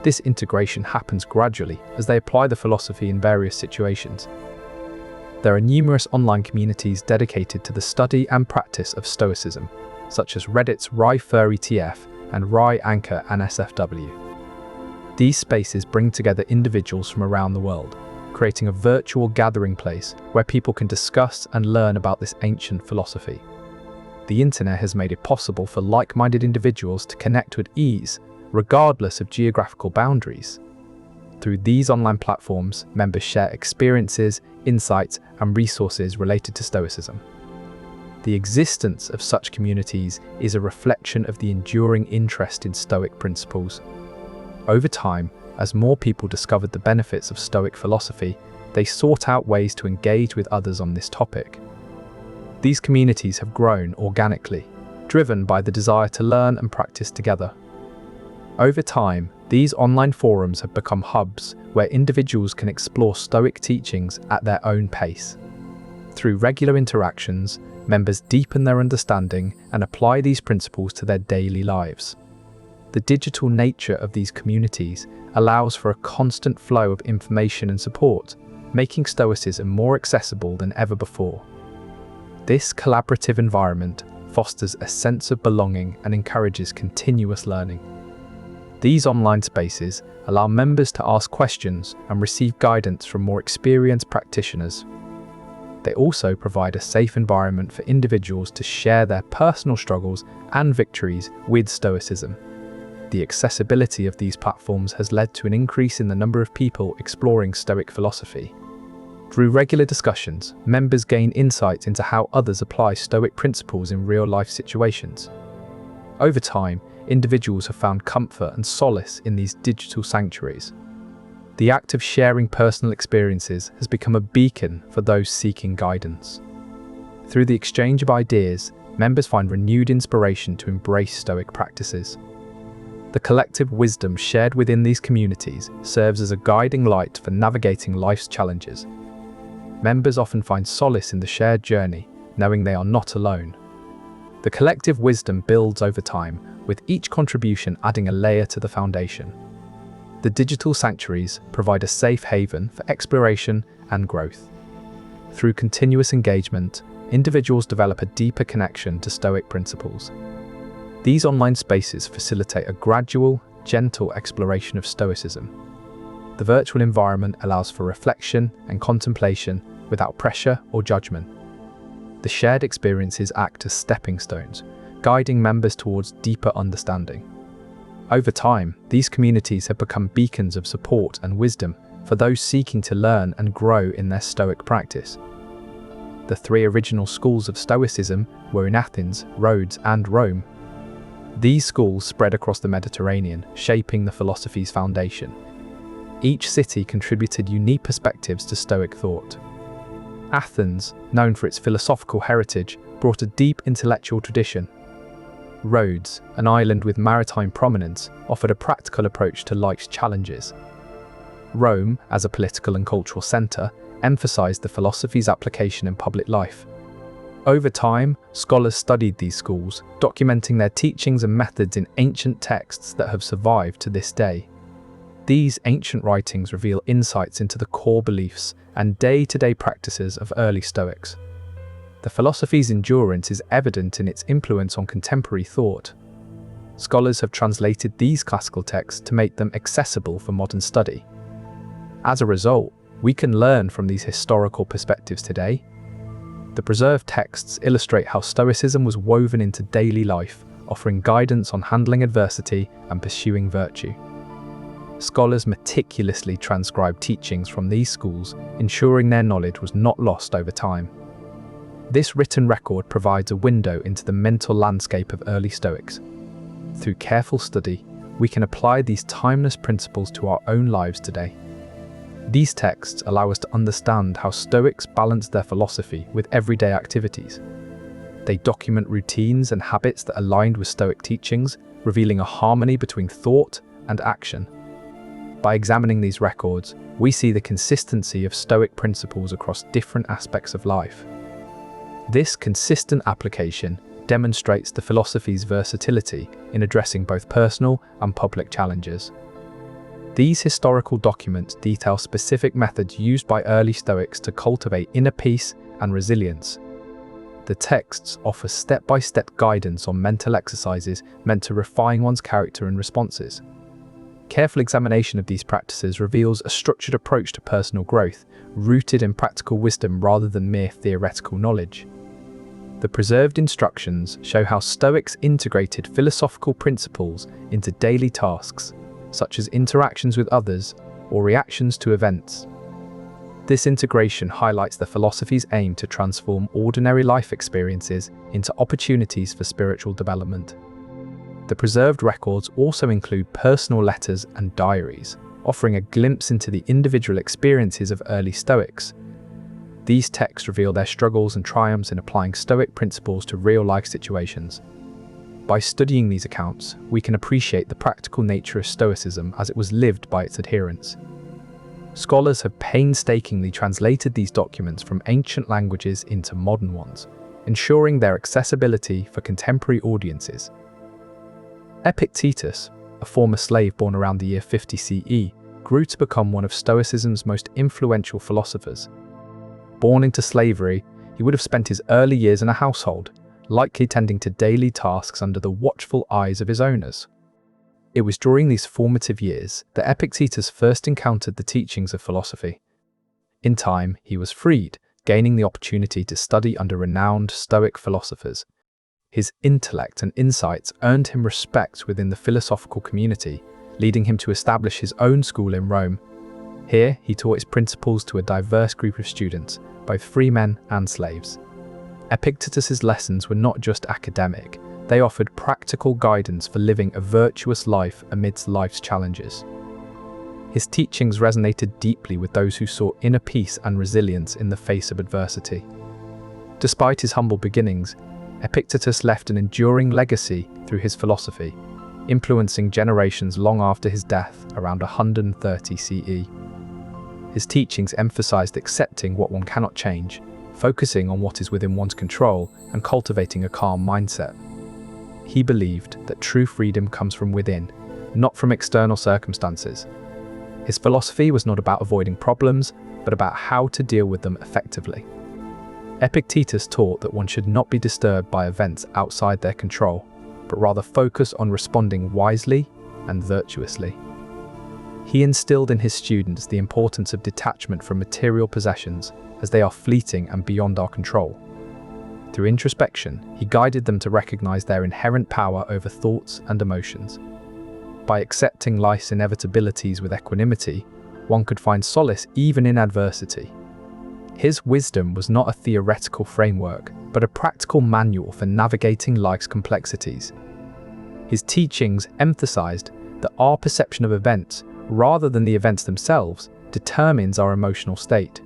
This integration happens gradually as they apply the philosophy in various situations. There are numerous online communities dedicated to the study and practice of Stoicism, such as Reddit's Rai4ETF and Rai Anchor and SFW. These spaces bring together individuals from around the world, creating a virtual gathering place where people can discuss and learn about this ancient philosophy. The internet has made it possible for like-minded individuals to connect with ease, regardless of geographical boundaries. Through these online platforms, members share experiences, insights, and resources related to Stoicism. The existence of such communities is a reflection of the enduring interest in Stoic principles. Over time, as more people discovered the benefits of Stoic philosophy, they sought out ways to engage with others on this topic. These communities have grown organically, driven by the desire to learn and practice together. Over time, these online forums have become hubs where individuals can explore Stoic teachings at their own pace. Through regular interactions, members deepen their understanding and apply these principles to their daily lives. The digital nature of these communities allows for a constant flow of information and support, making Stoicism more accessible than ever before. This collaborative environment fosters a sense of belonging and encourages continuous learning. These online spaces allow members to ask questions and receive guidance from more experienced practitioners. They also provide a safe environment for individuals to share their personal struggles and victories with Stoicism. The accessibility of these platforms has led to an increase in the number of people exploring Stoic philosophy. Through regular discussions, members gain insight into how others apply Stoic principles in real-life situations. Over time, individuals have found comfort and solace in these digital sanctuaries. The act of sharing personal experiences has become a beacon for those seeking guidance. Through the exchange of ideas, members find renewed inspiration to embrace Stoic practices. The collective wisdom shared within these communities serves as a guiding light for navigating life's challenges. Members often find solace in the shared journey, knowing they are not alone. The collective wisdom builds over time, with each contribution adding a layer to the foundation. The digital sanctuaries provide a safe haven for exploration and growth. Through continuous engagement, individuals develop a deeper connection to Stoic principles. These online spaces facilitate a gradual, gentle exploration of Stoicism. The virtual environment allows for reflection and contemplation without pressure or judgment. The shared experiences act as stepping stones, guiding members towards deeper understanding. Over time, these communities have become beacons of support and wisdom for those seeking to learn and grow in their Stoic practice. The three original schools of Stoicism were in Athens, Rhodes, and Rome. These schools spread across the Mediterranean, shaping the philosophy's foundation. Each city contributed unique perspectives to Stoic thought. Athens, known for its philosophical heritage, brought a deep intellectual tradition. Rhodes, an island with maritime prominence, offered a practical approach to life's challenges. Rome, as a political and cultural centre, emphasised the philosophy's application in public life. Over time, scholars studied these schools, documenting their teachings and methods in ancient texts that have survived to this day. These ancient writings reveal insights into the core beliefs and day-to-day practices of early Stoics. The philosophy's endurance is evident in its influence on contemporary thought. Scholars have translated these classical texts to make them accessible for modern study. As a result, we can learn from these historical perspectives today. The preserved texts illustrate how Stoicism was woven into daily life, offering guidance on handling adversity and pursuing virtue. Scholars meticulously transcribed teachings from these schools, ensuring their knowledge was not lost over time. This written record provides a window into the mental landscape of early Stoics. Through careful study, we can apply these timeless principles to our own lives today. These texts allow us to understand how Stoics balanced their philosophy with everyday activities. They document routines and habits that aligned with Stoic teachings, revealing a harmony between thought and action. By examining these records, we see the consistency of Stoic principles across different aspects of life. This consistent application demonstrates the philosophy's versatility in addressing both personal and public challenges. These historical documents detail specific methods used by early Stoics to cultivate inner peace and resilience. The texts offer step-by-step guidance on mental exercises meant to refine one's character and responses. Careful examination of these practices reveals a structured approach to personal growth, rooted in practical wisdom rather than mere theoretical knowledge. The preserved instructions show how Stoics integrated philosophical principles into daily tasks, such as interactions with others or reactions to events. This integration highlights the philosophy's aim to transform ordinary life experiences into opportunities for spiritual development. The preserved records also include personal letters and diaries, offering a glimpse into the individual experiences of early Stoics. These texts reveal their struggles and triumphs in applying Stoic principles to real-life situations. By studying these accounts, we can appreciate the practical nature of Stoicism as it was lived by its adherents. Scholars have painstakingly translated these documents from ancient languages into modern ones, ensuring their accessibility for contemporary audiences. Epictetus, a former slave born around the year 50 CE, grew to become one of Stoicism's most influential philosophers. Born into slavery, he would have spent his early years in a household, likely tending to daily tasks under the watchful eyes of his owners. It was during these formative years that Epictetus first encountered the teachings of philosophy. In time, he was freed, gaining the opportunity to study under renowned Stoic philosophers. His intellect and insights earned him respect within the philosophical community, leading him to establish his own school in Rome. Here, he taught his principles to a diverse group of students, both free men and slaves. Epictetus's lessons were not just academic, they offered practical guidance for living a virtuous life amidst life's challenges. His teachings resonated deeply with those who sought inner peace and resilience in the face of adversity. Despite his humble beginnings, Epictetus left an enduring legacy through his philosophy, influencing generations long after his death around 130 CE. His teachings emphasized accepting what one cannot change, focusing on what is within one's control, and cultivating a calm mindset. He believed that true freedom comes from within, not from external circumstances. His philosophy was not about avoiding problems, but about how to deal with them effectively. Epictetus taught that one should not be disturbed by events outside their control, but rather focus on responding wisely and virtuously. He instilled in his students the importance of detachment from material possessions, as they are fleeting and beyond our control. Through introspection, he guided them to recognize their inherent power over thoughts and emotions. By accepting life's inevitabilities with equanimity, one could find solace even in adversity. His wisdom was not a theoretical framework, but a practical manual for navigating life's complexities. His teachings emphasized that our perception of events, rather than the events themselves, determines our emotional state.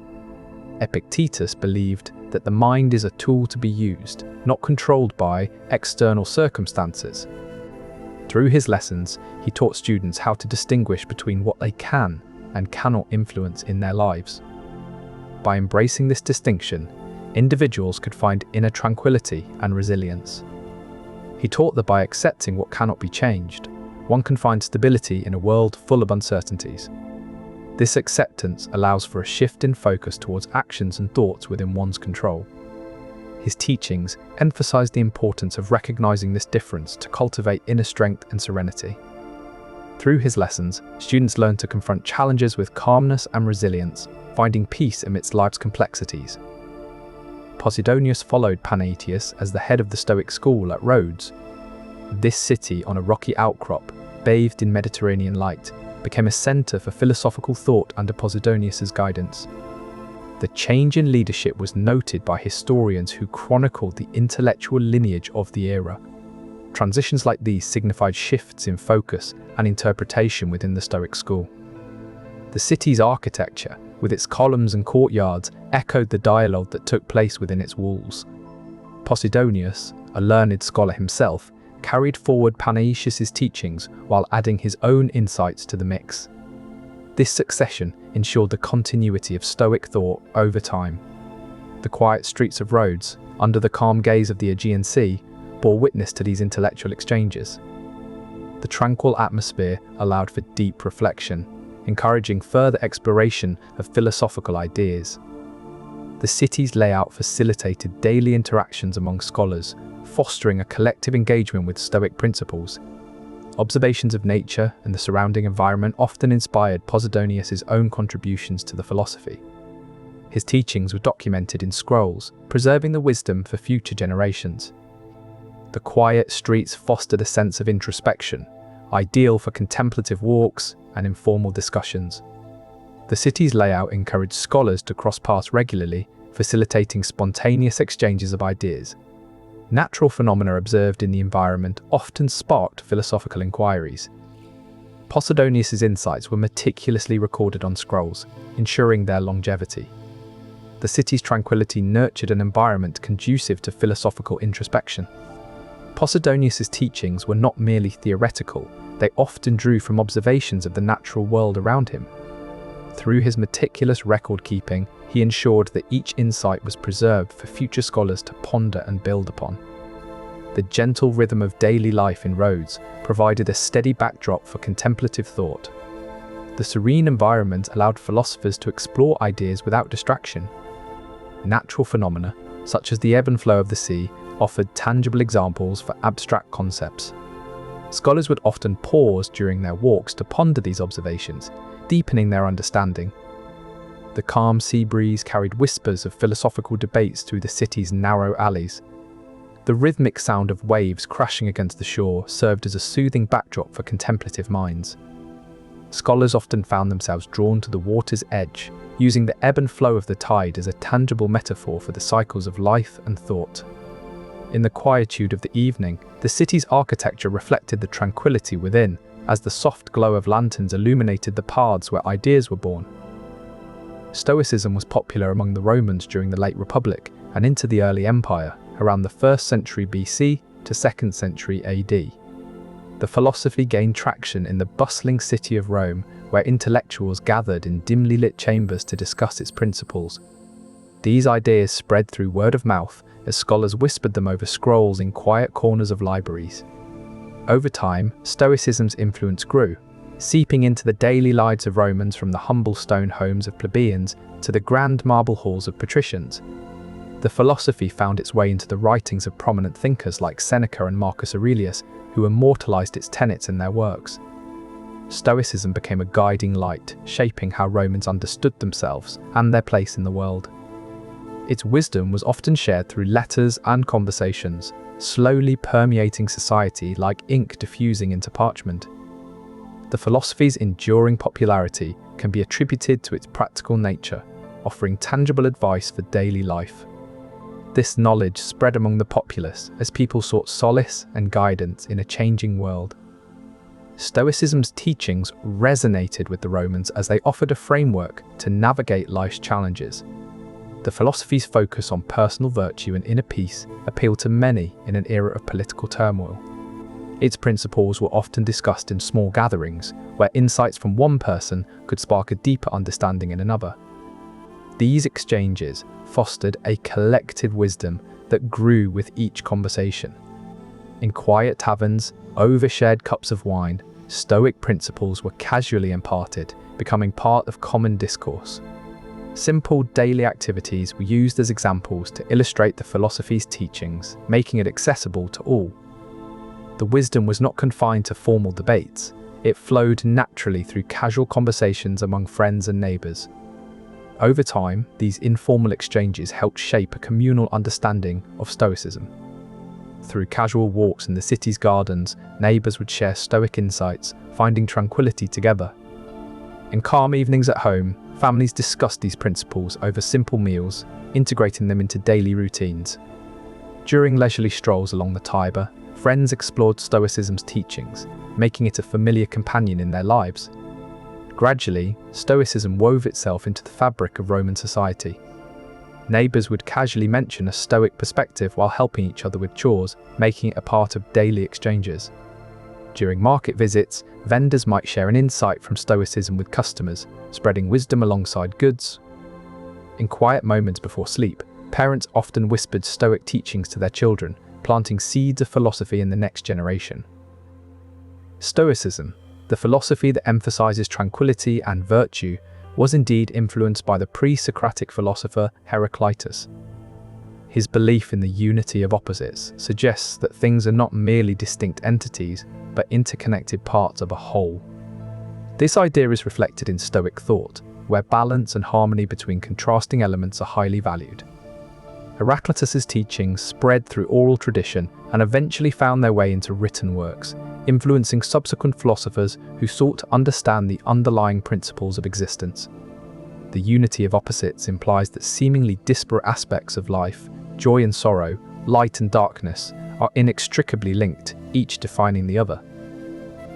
Epictetus believed that the mind is a tool to be used, not controlled by external circumstances. Through his lessons, he taught students how to distinguish between what they can and cannot influence in their lives. By embracing this distinction, individuals could find inner tranquility and resilience. He taught that by accepting what cannot be changed, one can find stability in a world full of uncertainties. This acceptance allows for a shift in focus towards actions and thoughts within one's control. His teachings emphasized the importance of recognizing this difference to cultivate inner strength and serenity. Through his lessons, students learned to confront challenges with calmness and resilience, finding peace amidst life's complexities. Posidonius followed Panaetius as the head of the Stoic school at Rhodes. This city on a rocky outcrop, bathed in Mediterranean light, became a center for philosophical thought under Posidonius's guidance. The change in leadership was noted by historians who chronicled the intellectual lineage of the era. Transitions like these signified shifts in focus and interpretation within the Stoic school. The city's architecture, with its columns and courtyards, echoed the dialogue that took place within its walls. Posidonius, a learned scholar himself, carried forward Panaetius's teachings while adding his own insights to the mix. This succession ensured the continuity of Stoic thought over time. The quiet streets of Rhodes, under the calm gaze of the Aegean Sea, bore witness to these intellectual exchanges. The tranquil atmosphere allowed for deep reflection, encouraging further exploration of philosophical ideas. The city's layout facilitated daily interactions among scholars, fostering a collective engagement with Stoic principles. Observations of nature and the surrounding environment often inspired Posidonius's own contributions to the philosophy. His teachings were documented in scrolls, preserving the wisdom for future generations. The quiet streets fostered a sense of introspection, ideal for contemplative walks and informal discussions. The city's layout encouraged scholars to cross paths regularly, facilitating spontaneous exchanges of ideas. Natural phenomena observed in the environment often sparked philosophical inquiries. Posidonius's insights were meticulously recorded on scrolls, ensuring their longevity. The city's tranquility nurtured an environment conducive to philosophical introspection. Posidonius's teachings were not merely theoretical, they often drew from observations of the natural world around him. Through his meticulous record-keeping, he ensured that each insight was preserved for future scholars to ponder and build upon. The gentle rhythm of daily life in Rhodes provided a steady backdrop for contemplative thought. The serene environment allowed philosophers to explore ideas without distraction. Natural phenomena, such as the ebb and flow of the sea, offered tangible examples for abstract concepts. Scholars would often pause during their walks to ponder these observations, deepening their understanding. The calm sea breeze carried whispers of philosophical debates through the city's narrow alleys. The rhythmic sound of waves crashing against the shore served as a soothing backdrop for contemplative minds. scholars often found themselves drawn to the water's edge, using the ebb and flow of the tide as a tangible metaphor for the cycles of life and thought. In the quietude of the evening, the city's architecture reflected the tranquility within, as the soft glow of lanterns illuminated the paths where ideas were born. Stoicism was popular among the Romans during the late Republic and into the early Empire, around the 1st century BC to 2nd century AD. The philosophy gained traction in the bustling city of Rome, where intellectuals gathered in dimly lit chambers to discuss its principles. These ideas spread through word of mouth as scholars whispered them over scrolls in quiet corners of libraries. Over time, Stoicism's influence grew, seeping into the daily lives of Romans from the humble stone homes of plebeians to the grand marble halls of patricians. The philosophy found its way into the writings of prominent thinkers like Seneca and Marcus Aurelius, who immortalized its tenets in their works. Stoicism became a guiding light, shaping how Romans understood themselves and their place in the world. Its wisdom was often shared through letters and conversations, slowly permeating society like ink diffusing into parchment. The philosophy's enduring popularity can be attributed to its practical nature, offering tangible advice for daily life. This knowledge spread among the populace as people sought solace and guidance in a changing world. Stoicism's teachings resonated with the Romans as they offered a framework to navigate life's challenges. The philosophy's focus on personal virtue and inner peace appealed to many in an era of political turmoil. Its principles were often discussed in small gatherings, where insights from one person could spark a deeper understanding in another. These exchanges fostered a collective wisdom that grew with each conversation. In quiet taverns, over shared cups of wine, Stoic principles were casually imparted, becoming part of common discourse. Simple daily activities were used as examples to illustrate the philosophy's teachings, making it accessible to all. The wisdom was not confined to formal debates. It flowed naturally through casual conversations among friends and neighbors. Over time, these informal exchanges helped shape a communal understanding of Stoicism. Through casual walks in the city's gardens, neighbors would share Stoic insights, finding tranquility together. In calm evenings at home, families discussed these principles over simple meals, integrating them into daily routines. During leisurely strolls along the Tiber, friends explored Stoicism's teachings, making it a familiar companion in their lives. Gradually, Stoicism wove itself into the fabric of Roman society. Neighbors would casually mention a Stoic perspective while helping each other with chores, making it a part of daily exchanges. During market visits, vendors might share an insight from Stoicism with customers, spreading wisdom alongside goods. In quiet moments before sleep, parents often whispered Stoic teachings to their children, planting seeds of philosophy in the next generation. Stoicism, the philosophy that emphasizes tranquility and virtue, was indeed influenced by the pre-Socratic philosopher Heraclitus. His belief in the unity of opposites suggests that things are not merely distinct entities, but interconnected parts of a whole. This idea is reflected in Stoic thought, where balance and harmony between contrasting elements are highly valued. Heraclitus's teachings spread through oral tradition and eventually found their way into written works, influencing subsequent philosophers who sought to understand the underlying principles of existence. The unity of opposites implies that seemingly disparate aspects of life, joy and sorrow, light and darkness, are inextricably linked, each defining the other.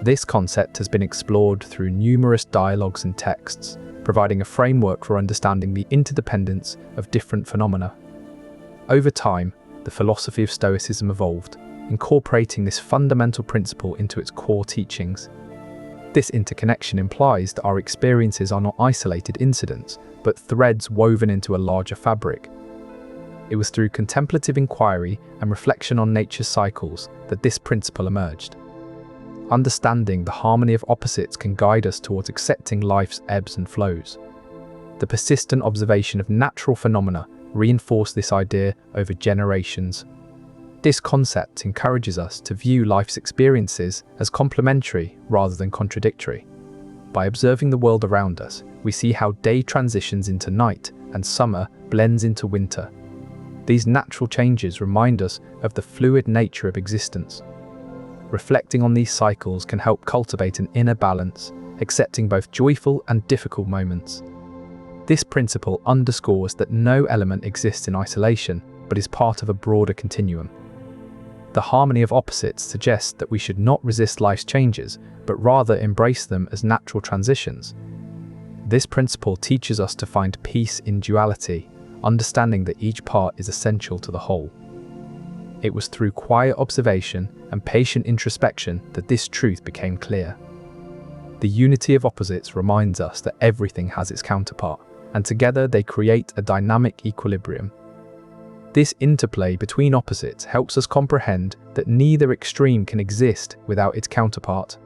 This concept has been explored through numerous dialogues and texts, providing a framework for understanding the interdependence of different phenomena. Over time, the philosophy of Stoicism evolved, incorporating this fundamental principle into its core teachings. This interconnection implies that our experiences are not isolated incidents, but threads woven into a larger fabric. It was through contemplative inquiry and reflection on nature's cycles that this principle emerged. Understanding the harmony of opposites can guide us towards accepting life's ebbs and flows. The persistent observation of natural phenomena reinforced this idea over generations. This concept encourages us to view life's experiences as complementary rather than contradictory. By observing the world around us, we see how day transitions into night and summer blends into winter. These natural changes remind us of the fluid nature of existence. Reflecting on these cycles can help cultivate an inner balance, accepting both joyful and difficult moments. This principle underscores that no element exists in isolation, but is part of a broader continuum. The harmony of opposites suggests that we should not resist life's changes, but rather embrace them as natural transitions. This principle teaches us to find peace in duality, understanding that each part is essential to the whole. It was through quiet observation and patient introspection that this truth became clear. The unity of opposites reminds us that everything has its counterpart, and together they create a dynamic equilibrium. This interplay between opposites helps us comprehend that neither extreme can exist without its counterpart.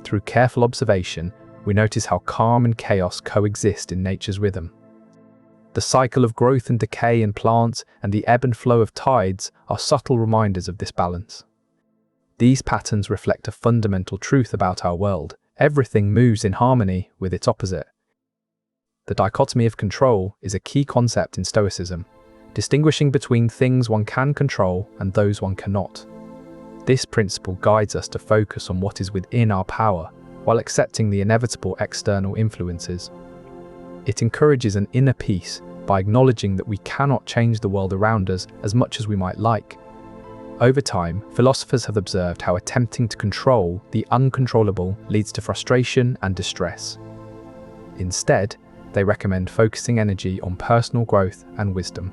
Through careful observation, we notice how calm and chaos coexist in nature's rhythm. The cycle of growth and decay in plants and the ebb and flow of tides are subtle reminders of this balance. These patterns reflect a fundamental truth about our world. Everything moves in harmony with its opposite. The dichotomy of control is a key concept in Stoicism, distinguishing between things one can control and those one cannot. This principle guides us to focus on what is within our power, while accepting the inevitable external influences. It encourages an inner peace by acknowledging that we cannot change the world around us as much as we might like. Over time, philosophers have observed how attempting to control the uncontrollable leads to frustration and distress. Instead, they recommend focusing energy on personal growth and wisdom.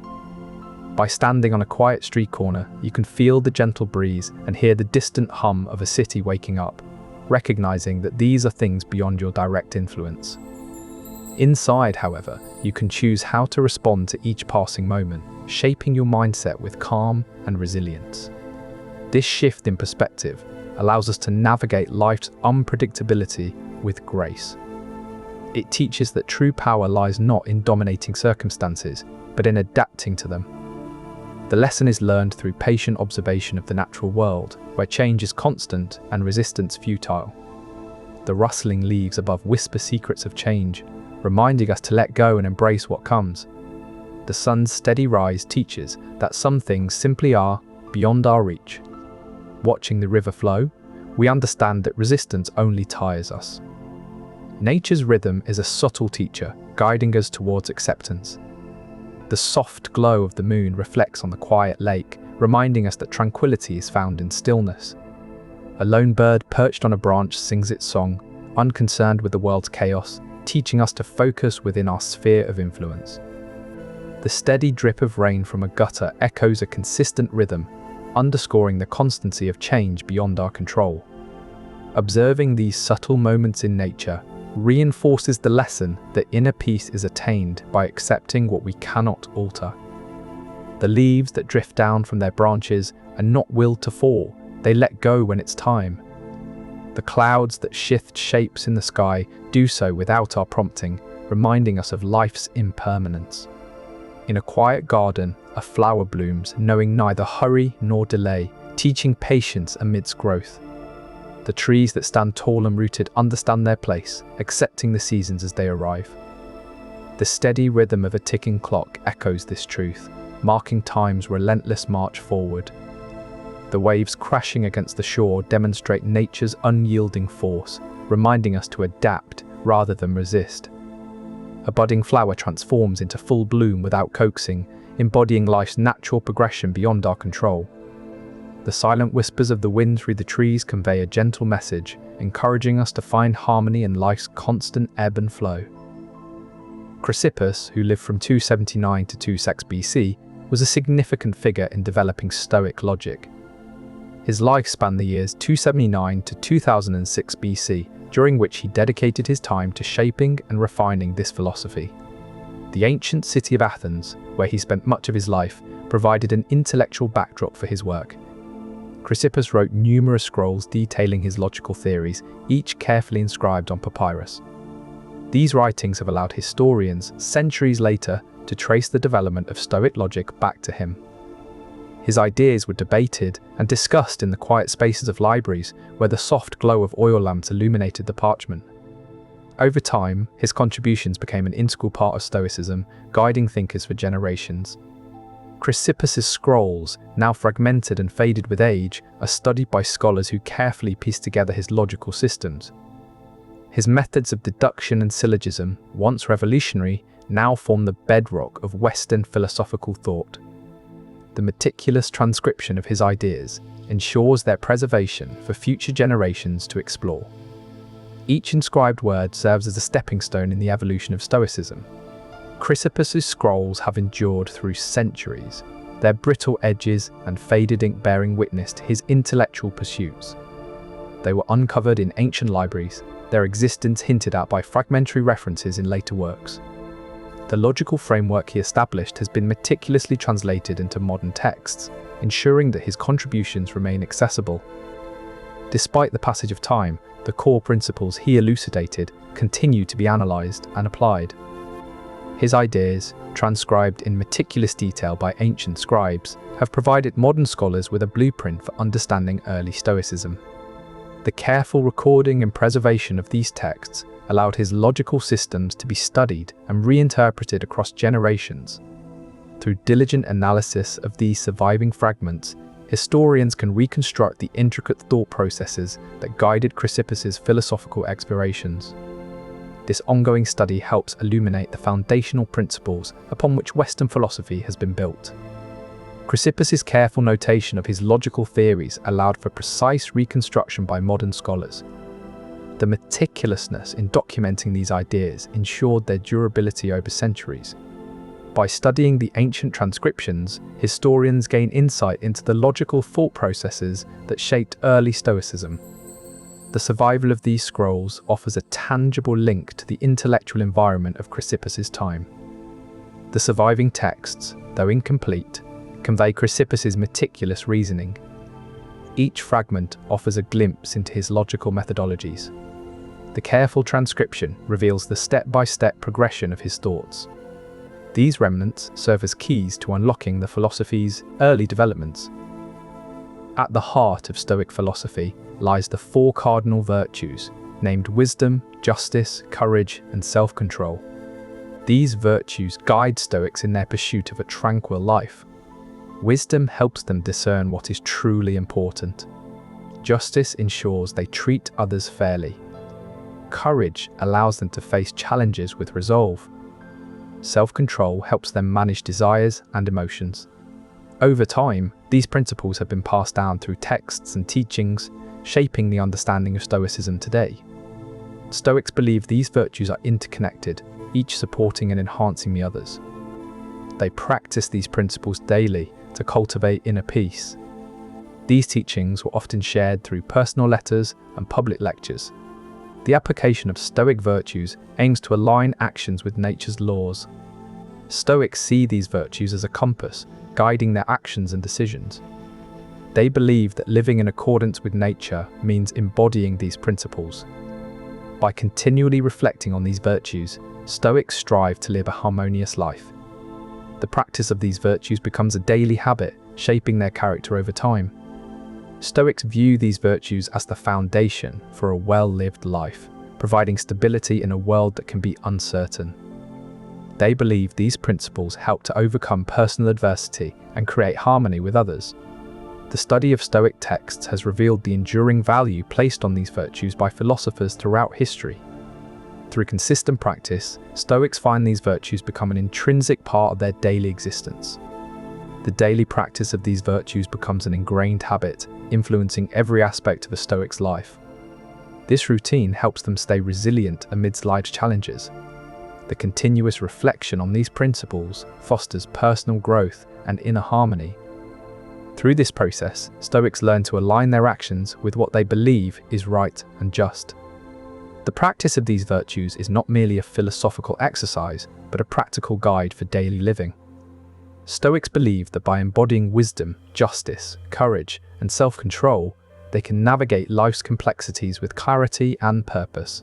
By standing on a quiet street corner, you can feel the gentle breeze and hear the distant hum of a city waking up, recognizing that these are things beyond your direct influence. Inside, however, you can choose how to respond to each passing moment, shaping your mindset with calm and resilience. This shift in perspective allows us to navigate life's unpredictability with grace. It teaches that true power lies not in dominating circumstances, but in adapting to them. The lesson is learned through patient observation of the natural world, where change is constant and resistance futile. The rustling leaves above whisper secrets of change, reminding us to let go and embrace what comes. The sun's steady rise teaches that some things simply are beyond our reach. Watching the river flow, we understand that resistance only tires us. Nature's rhythm is a subtle teacher, guiding us towards acceptance. The soft glow of the moon reflects on the quiet lake, reminding us that tranquility is found in stillness. A lone bird perched on a branch sings its song, unconcerned with the world's chaos, teaching us to focus within our sphere of influence. The steady drip of rain from a gutter echoes a consistent rhythm, underscoring the constancy of change beyond our control. Observing these subtle moments in nature reinforces the lesson that inner peace is attained by accepting what we cannot alter. The leaves that drift down from their branches are not willed to fall, they let go when it's time. The clouds that shift shapes in the sky do so without our prompting, reminding us of life's impermanence. In a quiet garden, a flower blooms, knowing neither hurry nor delay, teaching patience amidst growth. The trees that stand tall and rooted understand their place, accepting the seasons as they arrive. The steady rhythm of a ticking clock echoes this truth, marking time's relentless march forward. The waves crashing against the shore demonstrate nature's unyielding force, reminding us to adapt rather than resist. A budding flower transforms into full bloom without coaxing, embodying life's natural progression beyond our control. The silent whispers of the wind through the trees convey a gentle message, encouraging us to find harmony in life's constant ebb and flow. Chrysippus, who lived from 279 to 26 BC, was a significant figure in developing Stoic logic. His life spanned the years 279 to 2006 BC, during which he dedicated his time to shaping and refining this philosophy. The ancient city of Athens, where he spent much of his life, provided an intellectual backdrop for his work. Chrysippus wrote numerous scrolls detailing his logical theories, each carefully inscribed on papyrus. These writings have allowed historians, centuries later, to trace the development of Stoic logic back to him. His ideas were debated and discussed in the quiet spaces of libraries, where the soft glow of oil lamps illuminated the parchment. Over time, his contributions became an integral part of Stoicism, guiding thinkers for generations. Chrysippus's scrolls, now fragmented and faded with age, are studied by scholars who carefully piece together his logical systems. His methods of deduction and syllogism, once revolutionary, now form the bedrock of Western philosophical thought. The meticulous transcription of his ideas ensures their preservation for future generations to explore. Each inscribed word serves as a stepping stone in the evolution of Stoicism. Chrysippus's scrolls have endured through centuries, their brittle edges and faded ink bearing witness to his intellectual pursuits. They were uncovered in ancient libraries, their existence hinted at by fragmentary references in later works. The logical framework he established has been meticulously translated into modern texts, ensuring that his contributions remain accessible. Despite the passage of time, the core principles he elucidated continue to be analysed and applied. His ideas, transcribed in meticulous detail by ancient scribes, have provided modern scholars with a blueprint for understanding early Stoicism. The careful recording and preservation of these texts allowed his logical systems to be studied and reinterpreted across generations. Through diligent analysis of these surviving fragments, historians can reconstruct the intricate thought processes that guided Chrysippus's philosophical explorations. This ongoing study helps illuminate the foundational principles upon which Western philosophy has been built. Chrysippus's careful notation of his logical theories allowed for precise reconstruction by modern scholars. The meticulousness in documenting these ideas ensured their durability over centuries. By studying the ancient transcriptions, historians gain insight into the logical thought processes that shaped early Stoicism. The survival of these scrolls offers a tangible link to the intellectual environment of Chrysippus's time. The surviving texts, though incomplete, convey Chrysippus's meticulous reasoning. Each fragment offers a glimpse into his logical methodologies. The careful transcription reveals the step-by-step progression of his thoughts. These remnants serve as keys to unlocking the philosophy's early developments. At the heart of Stoic philosophy lies the four cardinal virtues, named wisdom, justice, courage, and self-control. These virtues guide Stoics in their pursuit of a tranquil life. Wisdom helps them discern what is truly important. Justice ensures they treat others fairly. Courage allows them to face challenges with resolve. Self-control helps them manage desires and emotions. Over time, these principles have been passed down through texts and teachings, shaping the understanding of Stoicism today. Stoics believe these virtues are interconnected, each supporting and enhancing the others. They practice these principles daily to cultivate inner peace. These teachings were often shared through personal letters and public lectures. The application of Stoic virtues aims to align actions with nature's laws. Stoics see these virtues as a compass, guiding their actions and decisions. They believe that living in accordance with nature means embodying these principles. By continually reflecting on these virtues, Stoics strive to live a harmonious life. The practice of these virtues becomes a daily habit, shaping their character over time. Stoics view these virtues as the foundation for a well-lived life, providing stability in a world that can be uncertain. They believe these principles help to overcome personal adversity and create harmony with others. The study of Stoic texts has revealed the enduring value placed on these virtues by philosophers throughout history. Through consistent practice, Stoics find these virtues become an intrinsic part of their daily existence. The daily practice of these virtues becomes an ingrained habit, influencing every aspect of a Stoic's life. This routine helps them stay resilient amidst life's challenges. The continuous reflection on these principles fosters personal growth and inner harmony. Through this process, Stoics learn to align their actions with what they believe is right and just. The practice of these virtues is not merely a philosophical exercise, but a practical guide for daily living. Stoics believe that by embodying wisdom, justice, courage, and self-control, they can navigate life's complexities with clarity and purpose.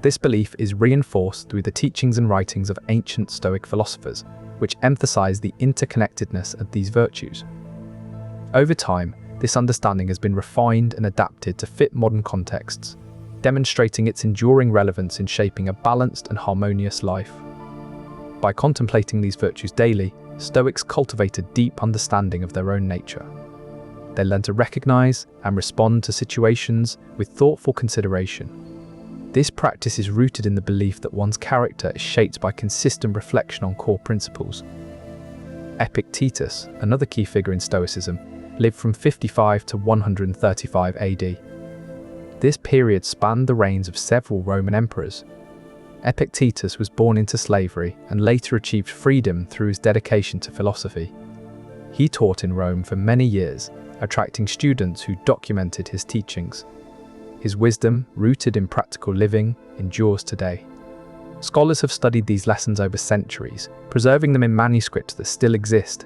This belief is reinforced through the teachings and writings of ancient Stoic philosophers, which emphasize the interconnectedness of these virtues. Over time, this understanding has been refined and adapted to fit modern contexts, demonstrating its enduring relevance in shaping a balanced and harmonious life. By contemplating these virtues daily, Stoics cultivate a deep understanding of their own nature. They learn to recognize and respond to situations with thoughtful consideration. This practice is rooted in the belief that one's character is shaped by consistent reflection on core principles. Epictetus, another key figure in Stoicism, lived from 55 to 135 AD. This period spanned the reigns of several Roman emperors. Epictetus was born into slavery and later achieved freedom through his dedication to philosophy. He taught in Rome for many years, attracting students who documented his teachings. His wisdom, rooted in practical living, endures today. Scholars have studied these lessons over centuries, preserving them in manuscripts that still exist.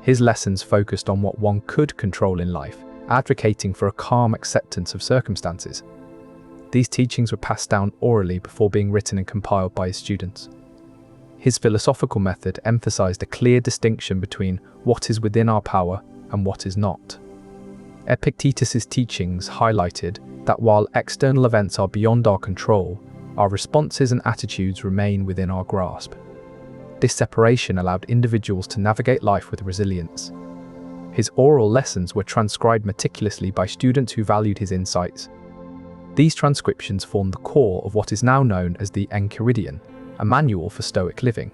His lessons focused on what one could control in life, advocating for a calm acceptance of circumstances. These teachings were passed down orally before being written and compiled by his students. His philosophical method emphasized a clear distinction between what is within our power and what is not. Epictetus's teachings highlighted that while external events are beyond our control, our responses and attitudes remain within our grasp. This separation allowed individuals to navigate life with resilience. His oral lessons were transcribed meticulously by students who valued his insights. These transcriptions form the core of what is now known as the Enchiridion, a manual for Stoic living.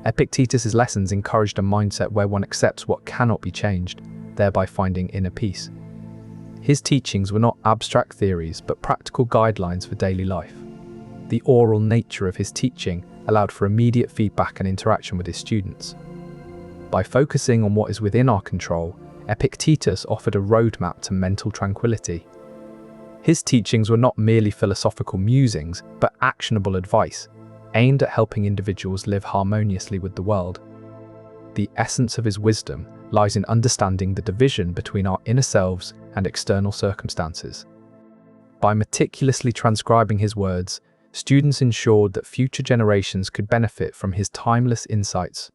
Epictetus's lessons encouraged a mindset where one accepts what cannot be changed, thereby finding inner peace. His teachings were not abstract theories, but practical guidelines for daily life. The oral nature of his teaching allowed for immediate feedback and interaction with his students. By focusing on what is within our control, Epictetus offered a roadmap to mental tranquility. His teachings were not merely philosophical musings, but actionable advice, aimed at helping individuals live harmoniously with the world. The essence of his wisdom lies in understanding the division between our inner selves and external circumstances. By meticulously transcribing his words, students ensured that future generations could benefit from his timeless insights.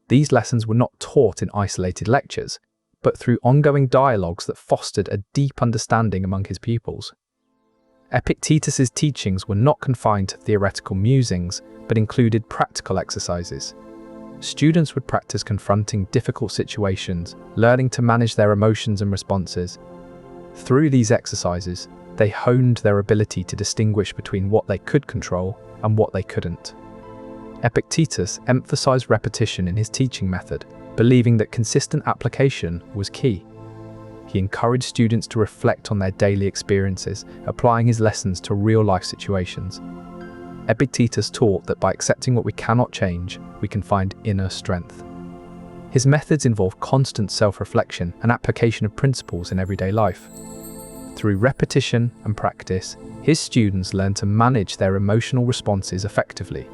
These lessons were not taught in isolated lectures, but through ongoing dialogues that fostered a deep understanding among his pupils. Epictetus's teachings were not confined to theoretical musings, but included practical exercises. Students would practice confronting difficult situations, learning to manage their emotions and responses. Through these exercises, they honed their ability to distinguish between what they could control and what they couldn't. Epictetus emphasized repetition in his teaching method, believing that consistent application was key. He encouraged students to reflect on their daily experiences, applying his lessons to real-life situations. Epictetus taught that by accepting what we cannot change, we can find inner strength. His methods involve constant self-reflection and application of principles in everyday life. Through repetition and practice, his students learned to manage their emotional responses effectively.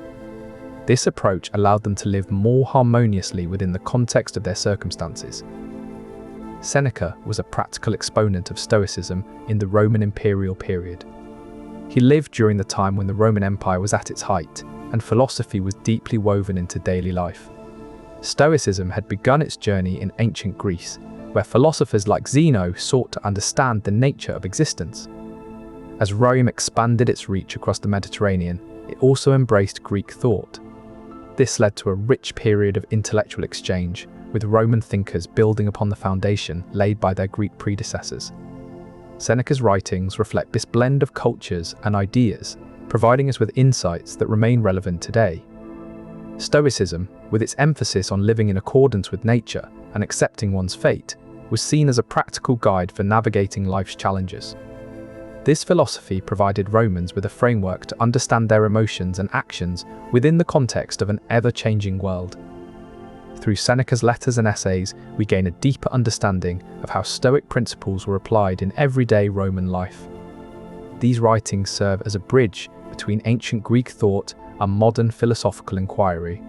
This approach allowed them to live more harmoniously within the context of their circumstances. Seneca was a practical exponent of Stoicism in the Roman imperial period. He lived during the time when the Roman Empire was at its height, and philosophy was deeply woven into daily life. Stoicism had begun its journey in ancient Greece, where philosophers like Zeno sought to understand the nature of existence. As Rome expanded its reach across the Mediterranean, it also embraced Greek thought. This led to a rich period of intellectual exchange, with Roman thinkers building upon the foundation laid by their Greek predecessors. Seneca's writings reflect this blend of cultures and ideas, providing us with insights that remain relevant today. Stoicism, with its emphasis on living in accordance with nature and accepting one's fate, was seen as a practical guide for navigating life's challenges. This philosophy provided Romans with a framework to understand their emotions and actions within the context of an ever-changing world. Through Seneca's letters and essays, we gain a deeper understanding of how Stoic principles were applied in everyday Roman life. These writings serve as a bridge between ancient Greek thought and modern philosophical inquiry.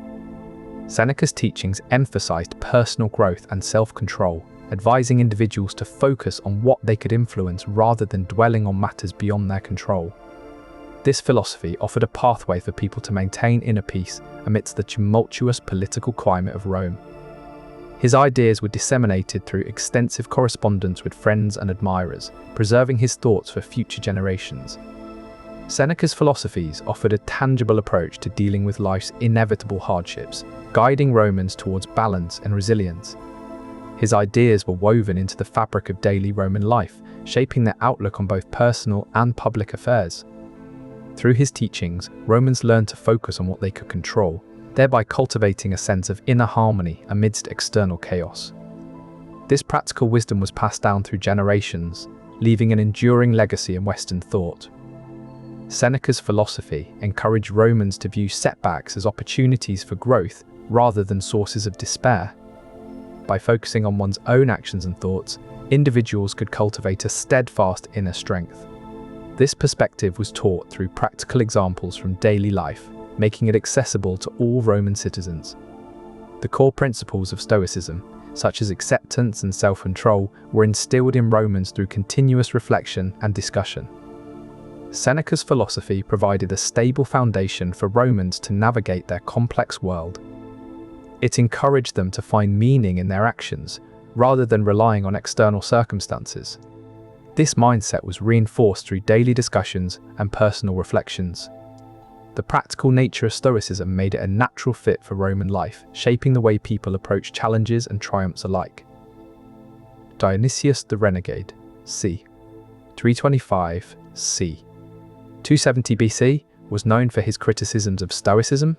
Seneca's teachings emphasized personal growth and self-control, advising individuals to focus on what they could influence rather than dwelling on matters beyond their control. This philosophy offered a pathway for people to maintain inner peace amidst the tumultuous political climate of Rome. His ideas were disseminated through extensive correspondence with friends and admirers, preserving his thoughts for future generations. Seneca's philosophies offered a tangible approach to dealing with life's inevitable hardships, guiding Romans towards balance and resilience. His ideas were woven into the fabric of daily Roman life, shaping their outlook on both personal and public affairs. Through his teachings, Romans learned to focus on what they could control, thereby cultivating a sense of inner harmony amidst external chaos. This practical wisdom was passed down through generations, leaving an enduring legacy in Western thought. Seneca's philosophy encouraged Romans to view setbacks as opportunities for growth rather than sources of despair. By focusing on one's own actions and thoughts, individuals could cultivate a steadfast inner strength. This perspective was taught through practical examples from daily life, making it accessible to all Roman citizens. The core principles of Stoicism, such as acceptance and self-control, were instilled in Romans through continuous reflection and discussion. Seneca's philosophy provided a stable foundation for Romans to navigate their complex world. It encouraged them to find meaning in their actions, rather than relying on external circumstances. This mindset was reinforced through daily discussions and personal reflections. The practical nature of Stoicism made it a natural fit for Roman life, shaping the way people approach challenges and triumphs alike. Dionysius the Renegade, c. 325 c. 270 BC, was known for his criticisms of Stoicism.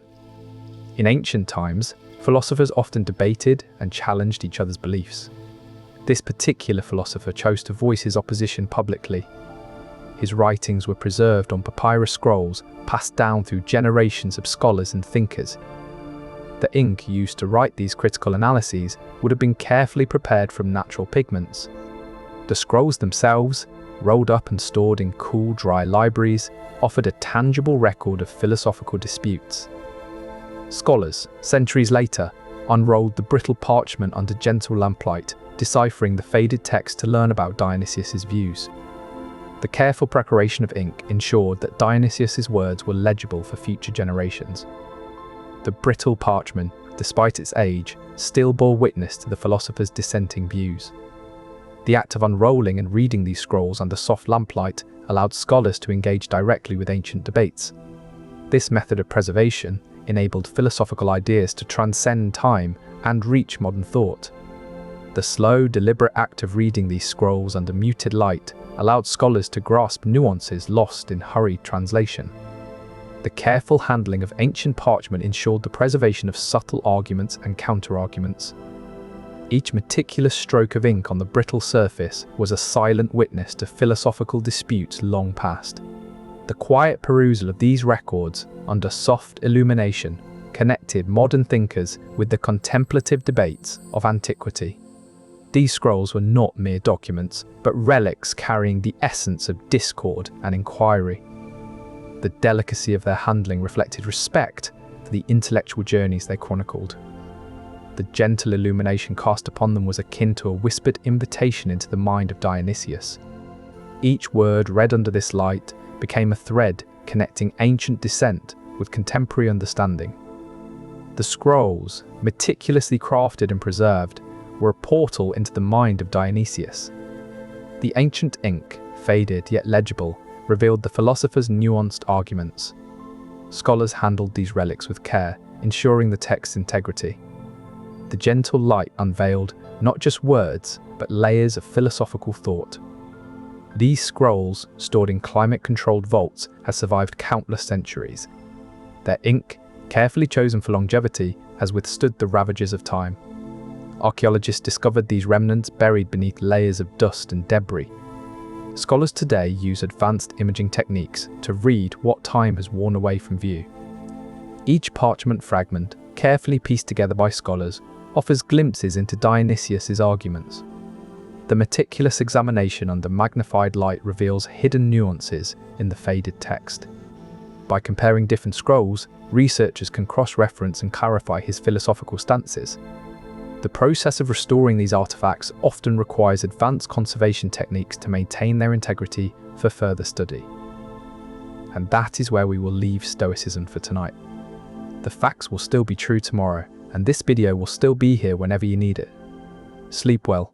In ancient times, philosophers often debated and challenged each other's beliefs. This particular philosopher chose to voice his opposition publicly. His writings were preserved on papyrus scrolls passed down through generations of scholars and thinkers. The ink used to write these critical analyses would have been carefully prepared from natural pigments. The scrolls themselves, rolled up and stored in cool, dry libraries, offered a tangible record of philosophical disputes. Scholars, centuries later, unrolled the brittle parchment under gentle lamplight, deciphering the faded text to learn about Dionysius's views. The careful preparation of ink ensured that Dionysius's words were legible for future generations. The brittle parchment, despite its age, still bore witness to the philosopher's dissenting views. The act of unrolling and reading these scrolls under soft lamplight allowed scholars to engage directly with ancient debates. This method of preservation enabled philosophical ideas to transcend time and reach modern thought. The slow, deliberate act of reading these scrolls under muted light allowed scholars to grasp nuances lost in hurried translation. The careful handling of ancient parchment ensured the preservation of subtle arguments and counter-arguments. Each meticulous stroke of ink on the brittle surface was a silent witness to philosophical disputes long past. The quiet perusal of these records, under soft illumination, connected modern thinkers with the contemplative debates of antiquity. These scrolls were not mere documents, but relics carrying the essence of discord and inquiry. The delicacy of their handling reflected respect for the intellectual journeys they chronicled. The gentle illumination cast upon them was akin to a whispered invitation into the mind of Dionysius. Each word read under this light became a thread connecting ancient dissent with contemporary understanding. The scrolls, meticulously crafted and preserved, were a portal into the mind of Dionysius. The ancient ink, faded yet legible, revealed the philosopher's nuanced arguments. Scholars handled these relics with care, ensuring the text's integrity. The gentle light unveiled not just words, but layers of philosophical thought. These scrolls, stored in climate-controlled vaults, have survived countless centuries. Their ink, carefully chosen for longevity, has withstood the ravages of time. Archaeologists discovered these remnants buried beneath layers of dust and debris. Scholars today use advanced imaging techniques to read what time has worn away from view. Each parchment fragment, carefully pieced together by scholars, offers glimpses into Dionysius's arguments. The meticulous examination under magnified light reveals hidden nuances in the faded text. By comparing different scrolls, researchers can cross-reference and clarify his philosophical stances. The process of restoring these artifacts often requires advanced conservation techniques to maintain their integrity for further study. And that is where we will leave Stoicism for tonight. The facts will still be true tomorrow, and this video will still be here whenever you need it. Sleep well.